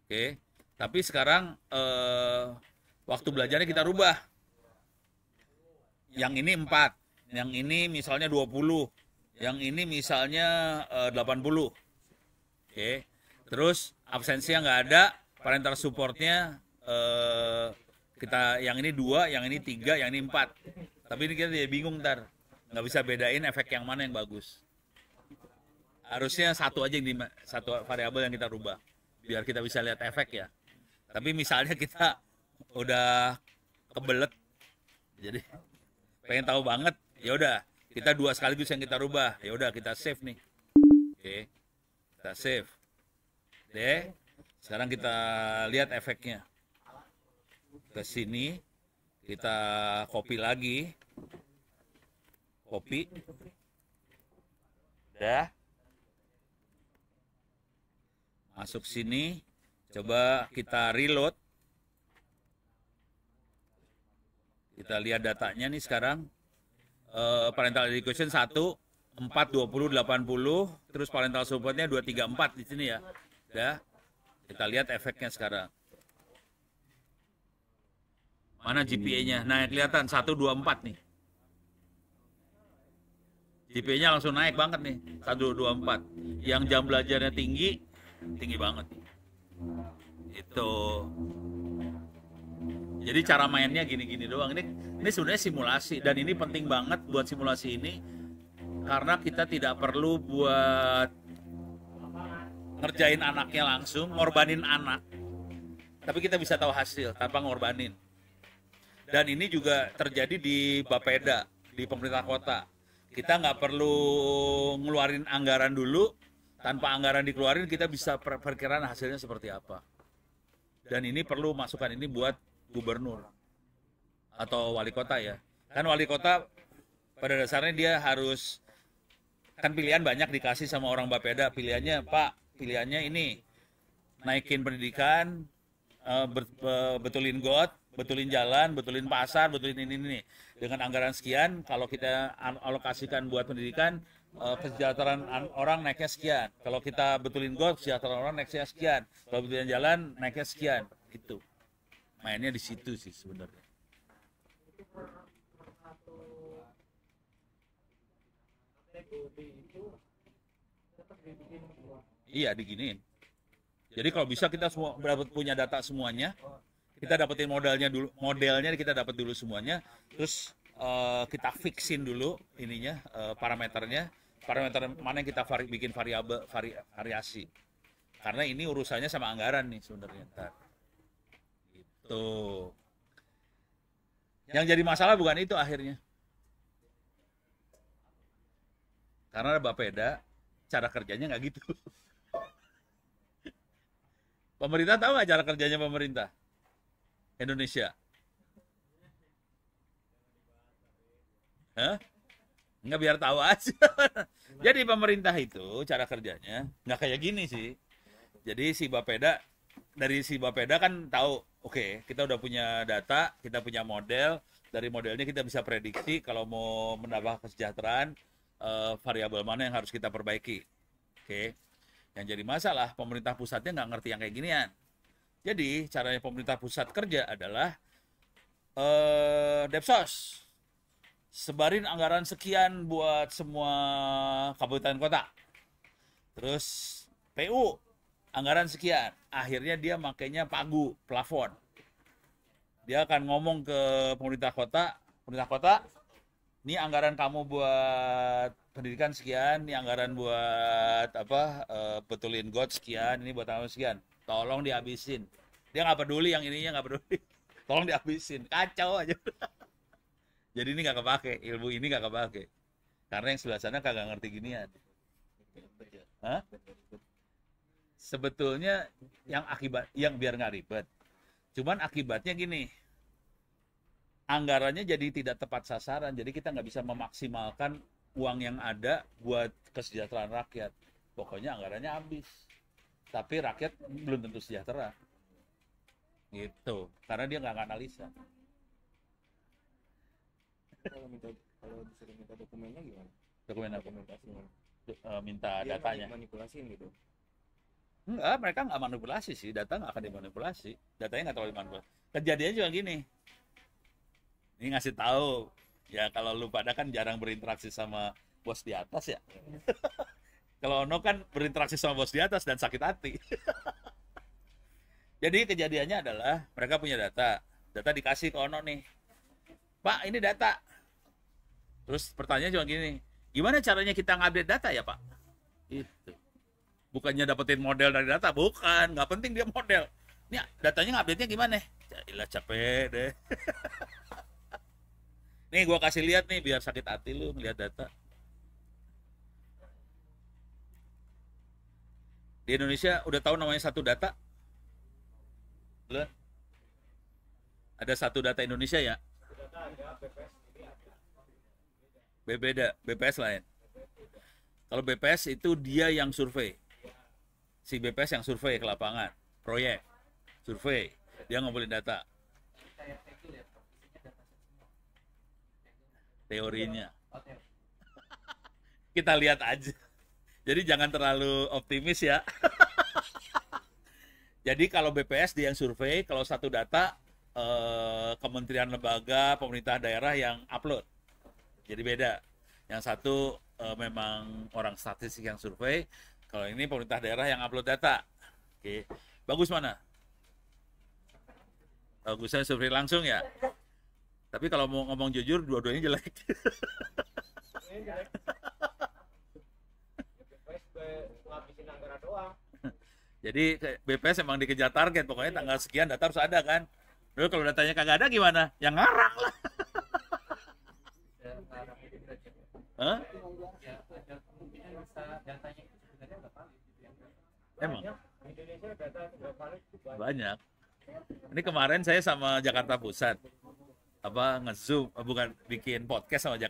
Oke. Tapi sekarang waktu belajarnya kita rubah. Yang ini 4. Yang ini misalnya 20. Yang ini misalnya 80. Oke. Terus absensinya nggak ada, parental supportnya kita yang ini 2, yang ini 3, yang ini 4. Tapi ini kita jadi bingung ntar, nggak bisa bedain efek yang mana yang bagus. Harusnya satu aja satu variabel yang kita rubah, biar kita bisa lihat efek ya. Tapi misalnya kita udah kebelet, jadi pengen tahu banget, ya udah kita 2 sekaligus yang kita rubah, ya udah kita save nih. Oke, kita save. Deh, sekarang kita lihat efeknya. Ke sini kita copy lagi. Copy. Udah. Masuk sini. Coba kita reload. Kita lihat datanya nih sekarang. Parental education 1, 4, 20, 80. Terus parental supportnya 2, 3, 4 di sini ya. Udah. Kita lihat efeknya sekarang. Mana GPA-nya? Nah, kelihatan 1, 2, 4 nih. GPA-nya langsung naik banget nih. 1, 2, 4. Yang jam belajarnya tinggi banget. Itu. Jadi cara mainnya gini-gini doang. Ini sebenarnya simulasi dan ini penting banget buat simulasi ini karena kita tidak perlu buat ngerjain anaknya langsung, ngorbanin anak. Tapi kita bisa tahu hasil tanpa ngorbanin. Dan ini juga terjadi di Bapeda, di pemerintah kota. Kita nggak perlu ngeluarin anggaran dulu, tanpa anggaran dikeluarin kita bisa perkiraan hasilnya seperti apa. Dan ini perlu masukan ini buat gubernur atau wali kota ya. Kan wali kota pada dasarnya dia harus, kan pilihan banyak dikasih sama orang Bapeda, pilihannya Pak, pilihannya ini naikin pendidikan, betulin got, betulin jalan, betulin pasar, betulin ini. Dengan anggaran sekian, kalau kita alokasikan buat pendidikan, kesejahteraan orang naiknya sekian. Kalau kita betulin got, kesejahteraan orang naiknya sekian. Kalau betulin jalan, naiknya sekian. Itu. Mainnya di situ sih sebenarnya. Iya, diginiin. Jadi kalau bisa kita semua punya data semuanya, kita dapetin modelnya kita dapat dulu semuanya, terus kita fixin dulu ininya, parameter mana yang kita bikin variasi. Karena ini urusannya sama anggaran nih sebenarnya. Gitu. Yang jadi masalah bukan itu akhirnya. Karena Bapeda cara kerjanya nggak gitu. Pemerintah tahu nggak cara kerjanya pemerintah Indonesia? Hah? Nggak, biar tahu aja. Jadi pemerintah itu cara kerjanya nggak kayak gini sih. Jadi dari si Bapeda kan tahu, oke, kita udah punya data, kita punya model, dari modelnya kita bisa prediksi kalau mau menambah kesejahteraan, variabel mana yang harus kita perbaiki. Oke. Yang jadi masalah, pemerintah pusatnya nggak ngerti yang kayak ginian. Jadi, caranya pemerintah pusat kerja adalah Depsos. Sebarin anggaran sekian buat semua kabupaten kota. Terus PU, anggaran sekian. Akhirnya dia makainya pagu, plafon. Dia akan ngomong ke pemerintah kota, ini anggaran kamu buat pendidikan sekian, ini anggaran buat betulin got sekian, ini buat apa sekian. Tolong dihabisin. Dia nggak peduli yang ininya, nggak peduli. Tolong dihabisin. Kacau aja. Jadi ini nggak kepake, ilmu ini nggak kepake. Karena yang sebelah sana kagak ngerti ginian. Hah? Sebetulnya yang biar nggak ribet. Cuman akibatnya gini. Anggarannya jadi tidak tepat sasaran, jadi kita nggak bisa memaksimalkan uang yang ada buat kesejahteraan rakyat. Pokoknya anggarannya habis, tapi rakyat belum tentu sejahtera, gitu. Karena dia nggak analisa. Kalau disuruh minta dokumennya gimana? Dokumen apa? Dokumentasinya. Minta Dia datanya. manipulasiin gitu. Enggak, mereka nggak manipulasi sih, data nggak akan dimanipulasi, datanya nggak terlalu dimanipulasi. Kejadiannya juga gini. Ini ngasih tahu ya, kalau lu pada kan jarang berinteraksi sama bos di atas ya. Kalau Ono kan berinteraksi sama bos di atas dan sakit hati. Jadi kejadiannya adalah mereka punya data dikasih ke Ono nih. Pak, ini data. Terus pertanyaannya cuma gini, gimana caranya kita ngupdate data ya Pak? Itu. Bukannya dapetin model dari data, bukan, nggak penting dia model. Ini datanya ngupdate-nya gimana? Jadilah capek deh. Nih gua kasih lihat nih biar sakit hati lu ngeliat data. Di Indonesia udah tahu namanya satu data? Belum? Ada satu data Indonesia ya? BPS lain. Kalau BPS itu dia yang survei. Si BPS yang survei ke lapangan, proyek, survei, dia ngumpulin data. Teorinya. Kita lihat aja. Jadi jangan terlalu optimis ya. Jadi kalau BPS dia yang survei, kalau satu data kementerian lembaga, pemerintah daerah yang upload. Jadi beda. Yang satu memang orang statistik yang survei, kalau ini pemerintah daerah yang upload data. Oke. Bagus mana? Bagusnya survei langsung ya. Tapi kalau mau ngomong jujur, dua-duanya jelek. Jadi BPS emang dikejar target, pokoknya tanggal sekian data harus ada kan. Lalu kalau datanya kagak ada gimana? Yang ngarang lah. Hah? Ya ada kemungkinan bisa datanya itu sebenarnya nggak valid gitu ya. Emang Indonesia data nggak valid banyak. Ini kemarin saya sama Jakarta Pusat nge-zoom, bukan bikin podcast sama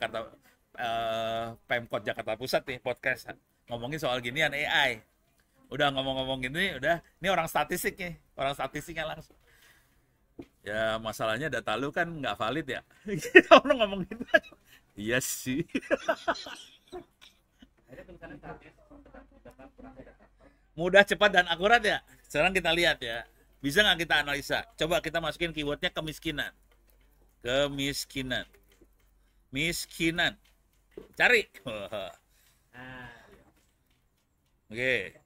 Pemkot Jakarta Pusat nih, podcast ngomongin soal ginian AI. Udah ngomong-ngomong gini, ini orang statistiknya langsung. Ya masalahnya data lu kan nggak valid ya. Orang ngomong gitu. Iya sih. Mudah, cepat, dan akurat ya. Sekarang kita lihat ya. Bisa nggak kita analisa? Coba kita masukin keywordnya kemiskinan. Miskinan. Cari. Oke.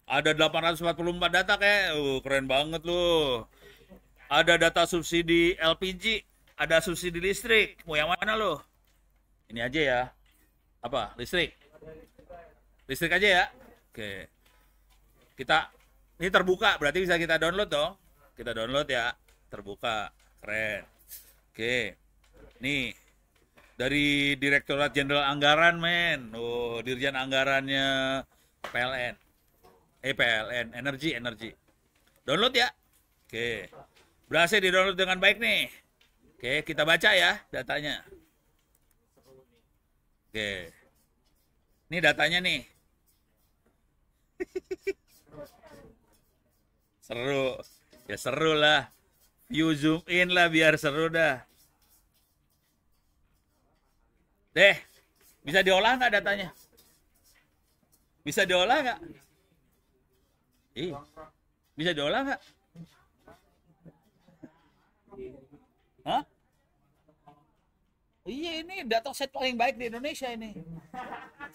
Ada 844 data kayak. Keren banget loh. Ada data subsidi LPG. Ada subsidi listrik. Mau yang mana loh? Ini aja ya. Apa? Listrik. Listrik aja ya. Oke. Ini terbuka, berarti bisa kita download dong. Kita download ya. Terbuka. Keren. Oke. Nih. Dari Direktorat Jenderal Anggaran, men. Dirjen Anggarannya PLN. PLN. Energi. Download ya. Oke. Berhasil di-download dengan baik nih. Oke, kita baca ya datanya. Oke. Ini datanya nih. Seru. Ya seru lah. View zoom in lah biar seru dah. Deh, bisa diolah nggak datanya? Bisa diolah nggak? Bisa diolah nggak? Hah? Iya, ini data set paling baik di Indonesia ini.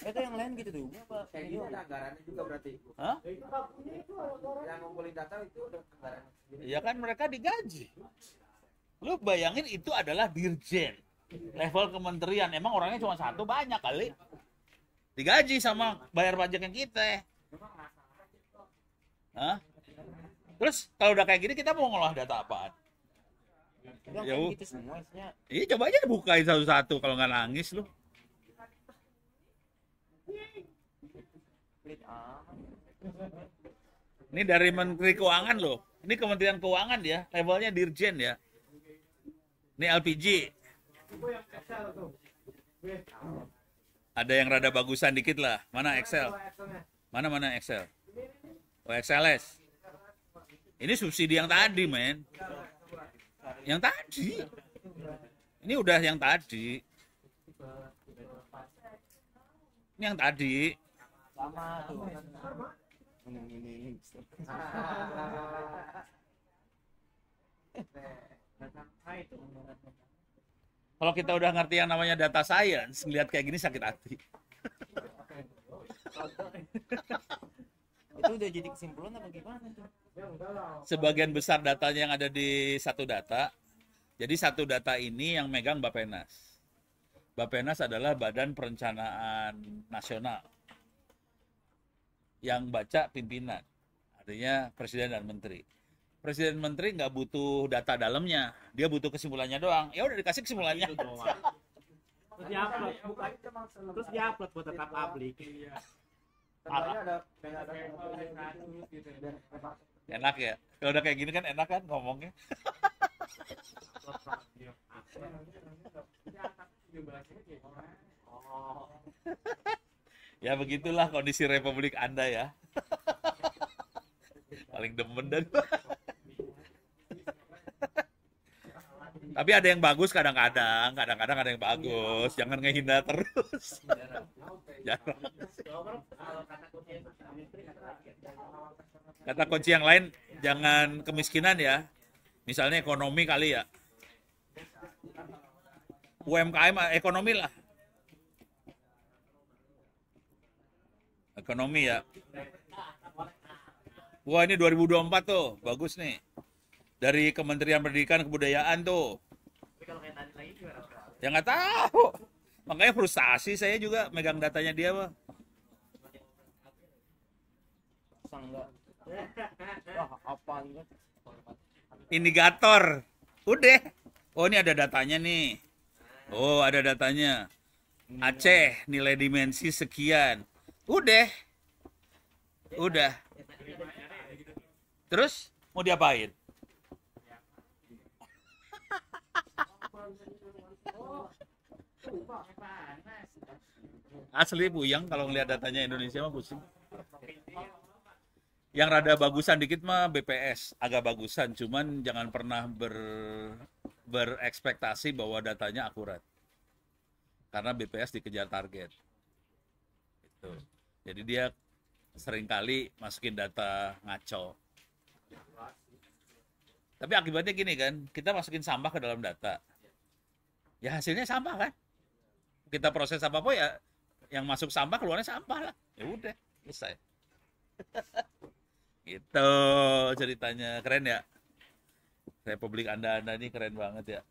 Itu yang lain gitu juga Pak. Kayak gitu ada anggarannya juga berarti. Hah? Yang ngumpulin data itu udah anggarannya sendiri. Ya kan mereka digaji. Lu bayangin itu adalah dirjen. Level kementerian. Emang orangnya cuma satu, banyak kali. Digaji sama bayar pajak yang kita. Hah? Terus kalau udah kayak gini kita mau ngolah data apaan? Udah Ya, kayak gitu semua isinya. Iya, coba aja bukain satu-satu kalau nggak nangis lu. Pelit amat. Ini dari Menteri Keuangan loh. Ini Kementerian Keuangan ya, levelnya dirjen ya. Ini LPG. Ada yang rada bagusan dikit lah. Mana Excel? Mana Excel? Oh, XLS. Ini subsidi yang tadi, men. Yang tadi. Ini udah yang tadi. Ini yang tadi. Sama tuh. Ini. Kalau kita udah ngerti yang namanya data science, ngeliat kayak gini sakit hati. Itu udah jadi kesimpulan apa gimana tuh? Sebagian besar datanya yang ada di satu data. Jadi satu data ini yang megang Bappenas. Bappenas adalah Badan Perencanaan Nasional. Yang baca pimpinan. Artinya Presiden dan Menteri. Presiden Menteri nggak butuh data dalamnya. Dia butuh kesimpulannya doang. Ya udah dikasih kesimpulannya. Terus diupload, terus diupload buat tetap publik. Contohnya ada Enak ya. Kalau udah kayak gini kan enak kan ngomongnya. Ya begitulah kondisi Republik Anda ya. Paling demen dan. Tapi ada yang bagus kadang-kadang ada yang bagus. Jangan ngehina terus. Jarang. Kata kunci yang lain, jangan kemiskinan ya. Misalnya ekonomi kali ya. UMKM ekonomi lah. Ekonomi ya. Wah, ini 2024 tuh, bagus nih. Dari Kementerian Pendidikan dan Kebudayaan tuh. Ya nggak tahu. Makanya frustasi saya juga megang datanya dia, Bang. Enggak. Wah, apaan gitu? Indikator. Udah. Oh, ini ada datanya nih. Oh, ada datanya. Aceh nilai dimensi sekian. Udah. Terus mau diapain? Asli puyeng kalau ngeliat datanya Indonesia mah pusing. Yang rada bagusan dikit mah BPS, agak bagusan, cuman jangan pernah berekspektasi bahwa datanya akurat. Karena BPS dikejar target. Gitu. Jadi dia seringkali masukin data ngaco. Tapi akibatnya gini kan, kita masukin sampah ke dalam data. Ya hasilnya sampah kan? Kita proses apa-apa ya yang masuk sampah keluarnya sampah lah. Ya udah, selesai. Gitu ceritanya. Keren ya? Republik Anda ini keren banget ya.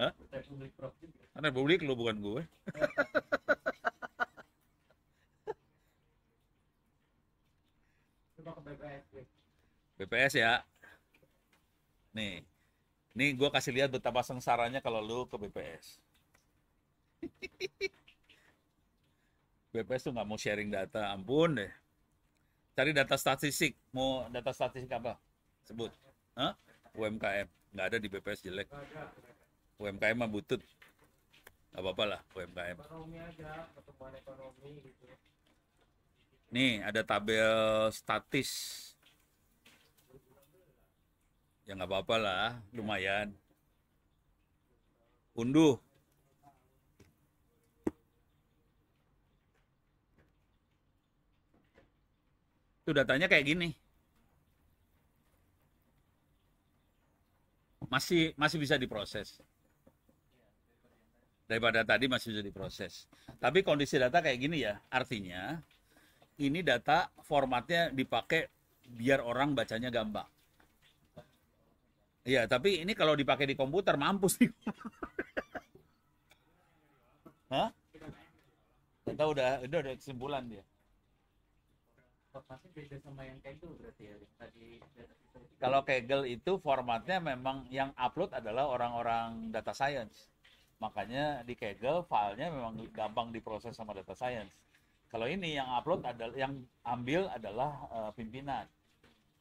Hah? Republik lu bukan gue. BPS ya. Nih gue kasih lihat betapa sengsaranya kalau lu ke BPS. BPS tuh nggak mau sharing data, ampun deh. Cari data statistik, mau data statistik apa? Sebut. Hah? UMKM, nggak ada di BPS, jelek. UMKM mah butut. Nggak apa-apa lah UMKM. Nih ada tabel statis. Ya nggak apa-apa lah, lumayan. Unduh. Itu datanya kayak gini. Masih bisa diproses. Daripada tadi masih bisa diproses. Tapi kondisi data kayak gini ya, artinya ini data formatnya dipakai biar orang bacanya gampang. Iya, tapi ini kalau dipakai di komputer mampus nih. Hah? Kita udah kesimpulan dia. Formatnya beda sama yang Kaggle berarti ya. Tadi Kalau Kaggle itu formatnya memang yang upload adalah orang-orang data science. Makanya di Kaggle filenya memang gampang diproses sama data science. Kalau ini yang upload adalah yang ambil adalah pimpinan.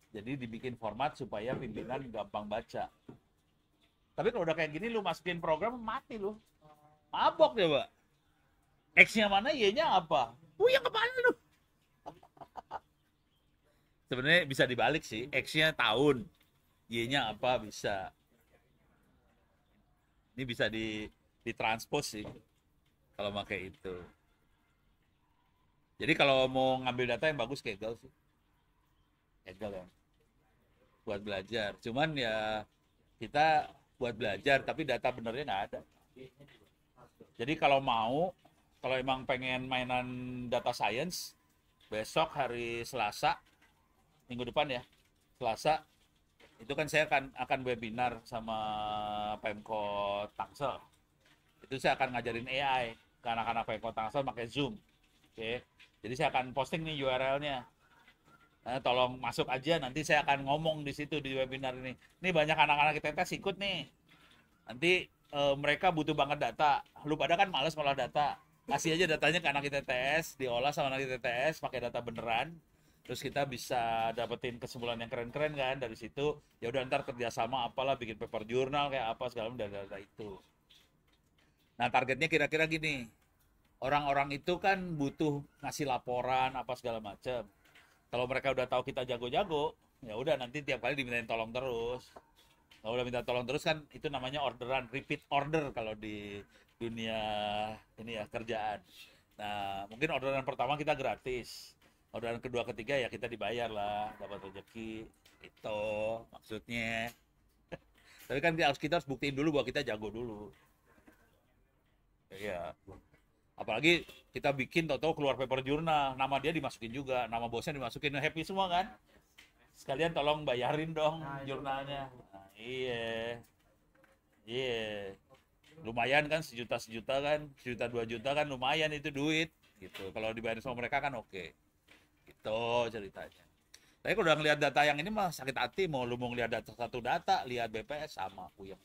Jadi dibikin format supaya pimpinan gampang baca. Tapi kalau udah kayak gini lu masukin program mati lu. Mabok deh, Pak. X-nya mana, Y-nya apa? Yang kepala lu. Sebenarnya bisa dibalik sih. X-nya tahun, Y-nya apa bisa. Ini bisa ditranspos sih kalau pakai itu. Jadi kalau mau ngambil data yang bagus Kaggle sih. Kaggle ya. Buat belajar. Cuman ya kita buat belajar tapi data benernya nggak ada. Jadi kalau emang pengen mainan data science, besok hari Selasa, minggu depan ya, Selasa, itu kan saya akan webinar sama Pemkot Tangsel. Itu saya akan ngajarin AI ke anak-anak Pemkot Tangsel pakai Zoom. Oke. Jadi saya akan posting nih URL-nya. Tolong masuk aja, nanti saya akan ngomong di situ di webinar ini. Ini banyak anak-anak ITTS ikut nih. Nanti mereka butuh banget data. Lu pada kan males ngolah data. Kasih aja datanya ke anak ITTS, diolah sama anak ITTS pakai data beneran. Terus kita bisa dapetin kesimpulan yang keren-keren kan dari situ. Ya udah ntar kerjasama apalah, bikin paper jurnal kayak apa segala macam dari data itu. Nah targetnya kira-kira gini. Orang-orang itu kan butuh ngasih laporan apa segala macam. Kalau mereka udah tahu kita jago-jago, ya udah nanti tiap kali dimintain tolong terus. Kalau udah minta tolong terus kan itu namanya orderan, repeat order kalau di dunia ini ya kerjaan. Nah mungkin orderan pertama kita gratis, orderan kedua ketiga ya kita dibayar lah, dapat rezeki. Itu maksudnya. Tapi kan kita harus buktiin dulu bahwa kita jago dulu. Iya. Apalagi kita bikin tahu-tahu keluar paper jurnal, nama dia dimasukin juga, nama bosnya dimasukin, happy semua kan? Sekalian tolong bayarin dong jurnalnya. Nah, iya. Lumayan kan, sejuta kan, 1-2 juta kan lumayan itu duit gitu. Kalau dibayar sama mereka kan oke. Gitu ceritanya. Tapi kalau udah ngeliat data yang ini mah sakit hati, mau lu mau ngeliat data satu data, lihat BPS sama puyeng.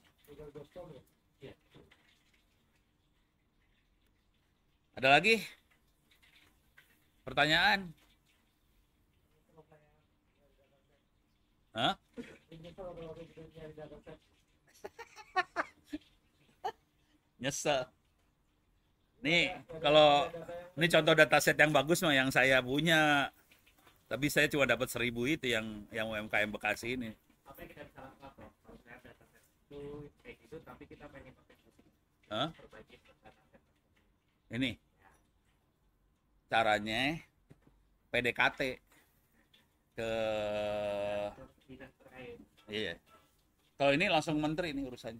Ada lagi pertanyaan? Hah? Nyesel. Nih, kalau ini contoh dataset yang bagus mah yang saya punya. Tapi saya cuma dapat 1.000 itu yang UMKM Bekasi ini. Apa yang kita bisa lakukan, Prof? Kalau saya dataset itu kayak gitu, tapi kita pengen pakai Hah? perbaiki dataset. Ini caranya PDKT ke Dinas terkait. iya. Kalau ini langsung menteri ini urusannya.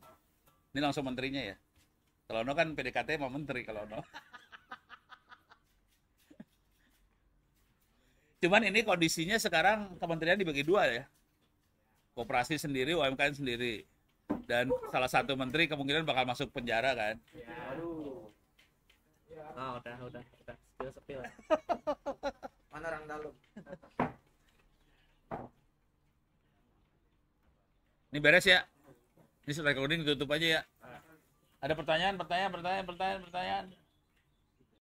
Ini langsung menterinya ya. Kalau no kan PDKT sama menteri kalau no. Cuman ini kondisinya sekarang kementerian dibagi dua ya. Koperasi sendiri, UMKM sendiri. Dan salah satu menteri kemungkinan bakal masuk penjara kan. Aduh. Oh, udah. Spill. Mana orang dalam? Ini beres ya. Ini recording ditutup aja ya. Ada pertanyaan?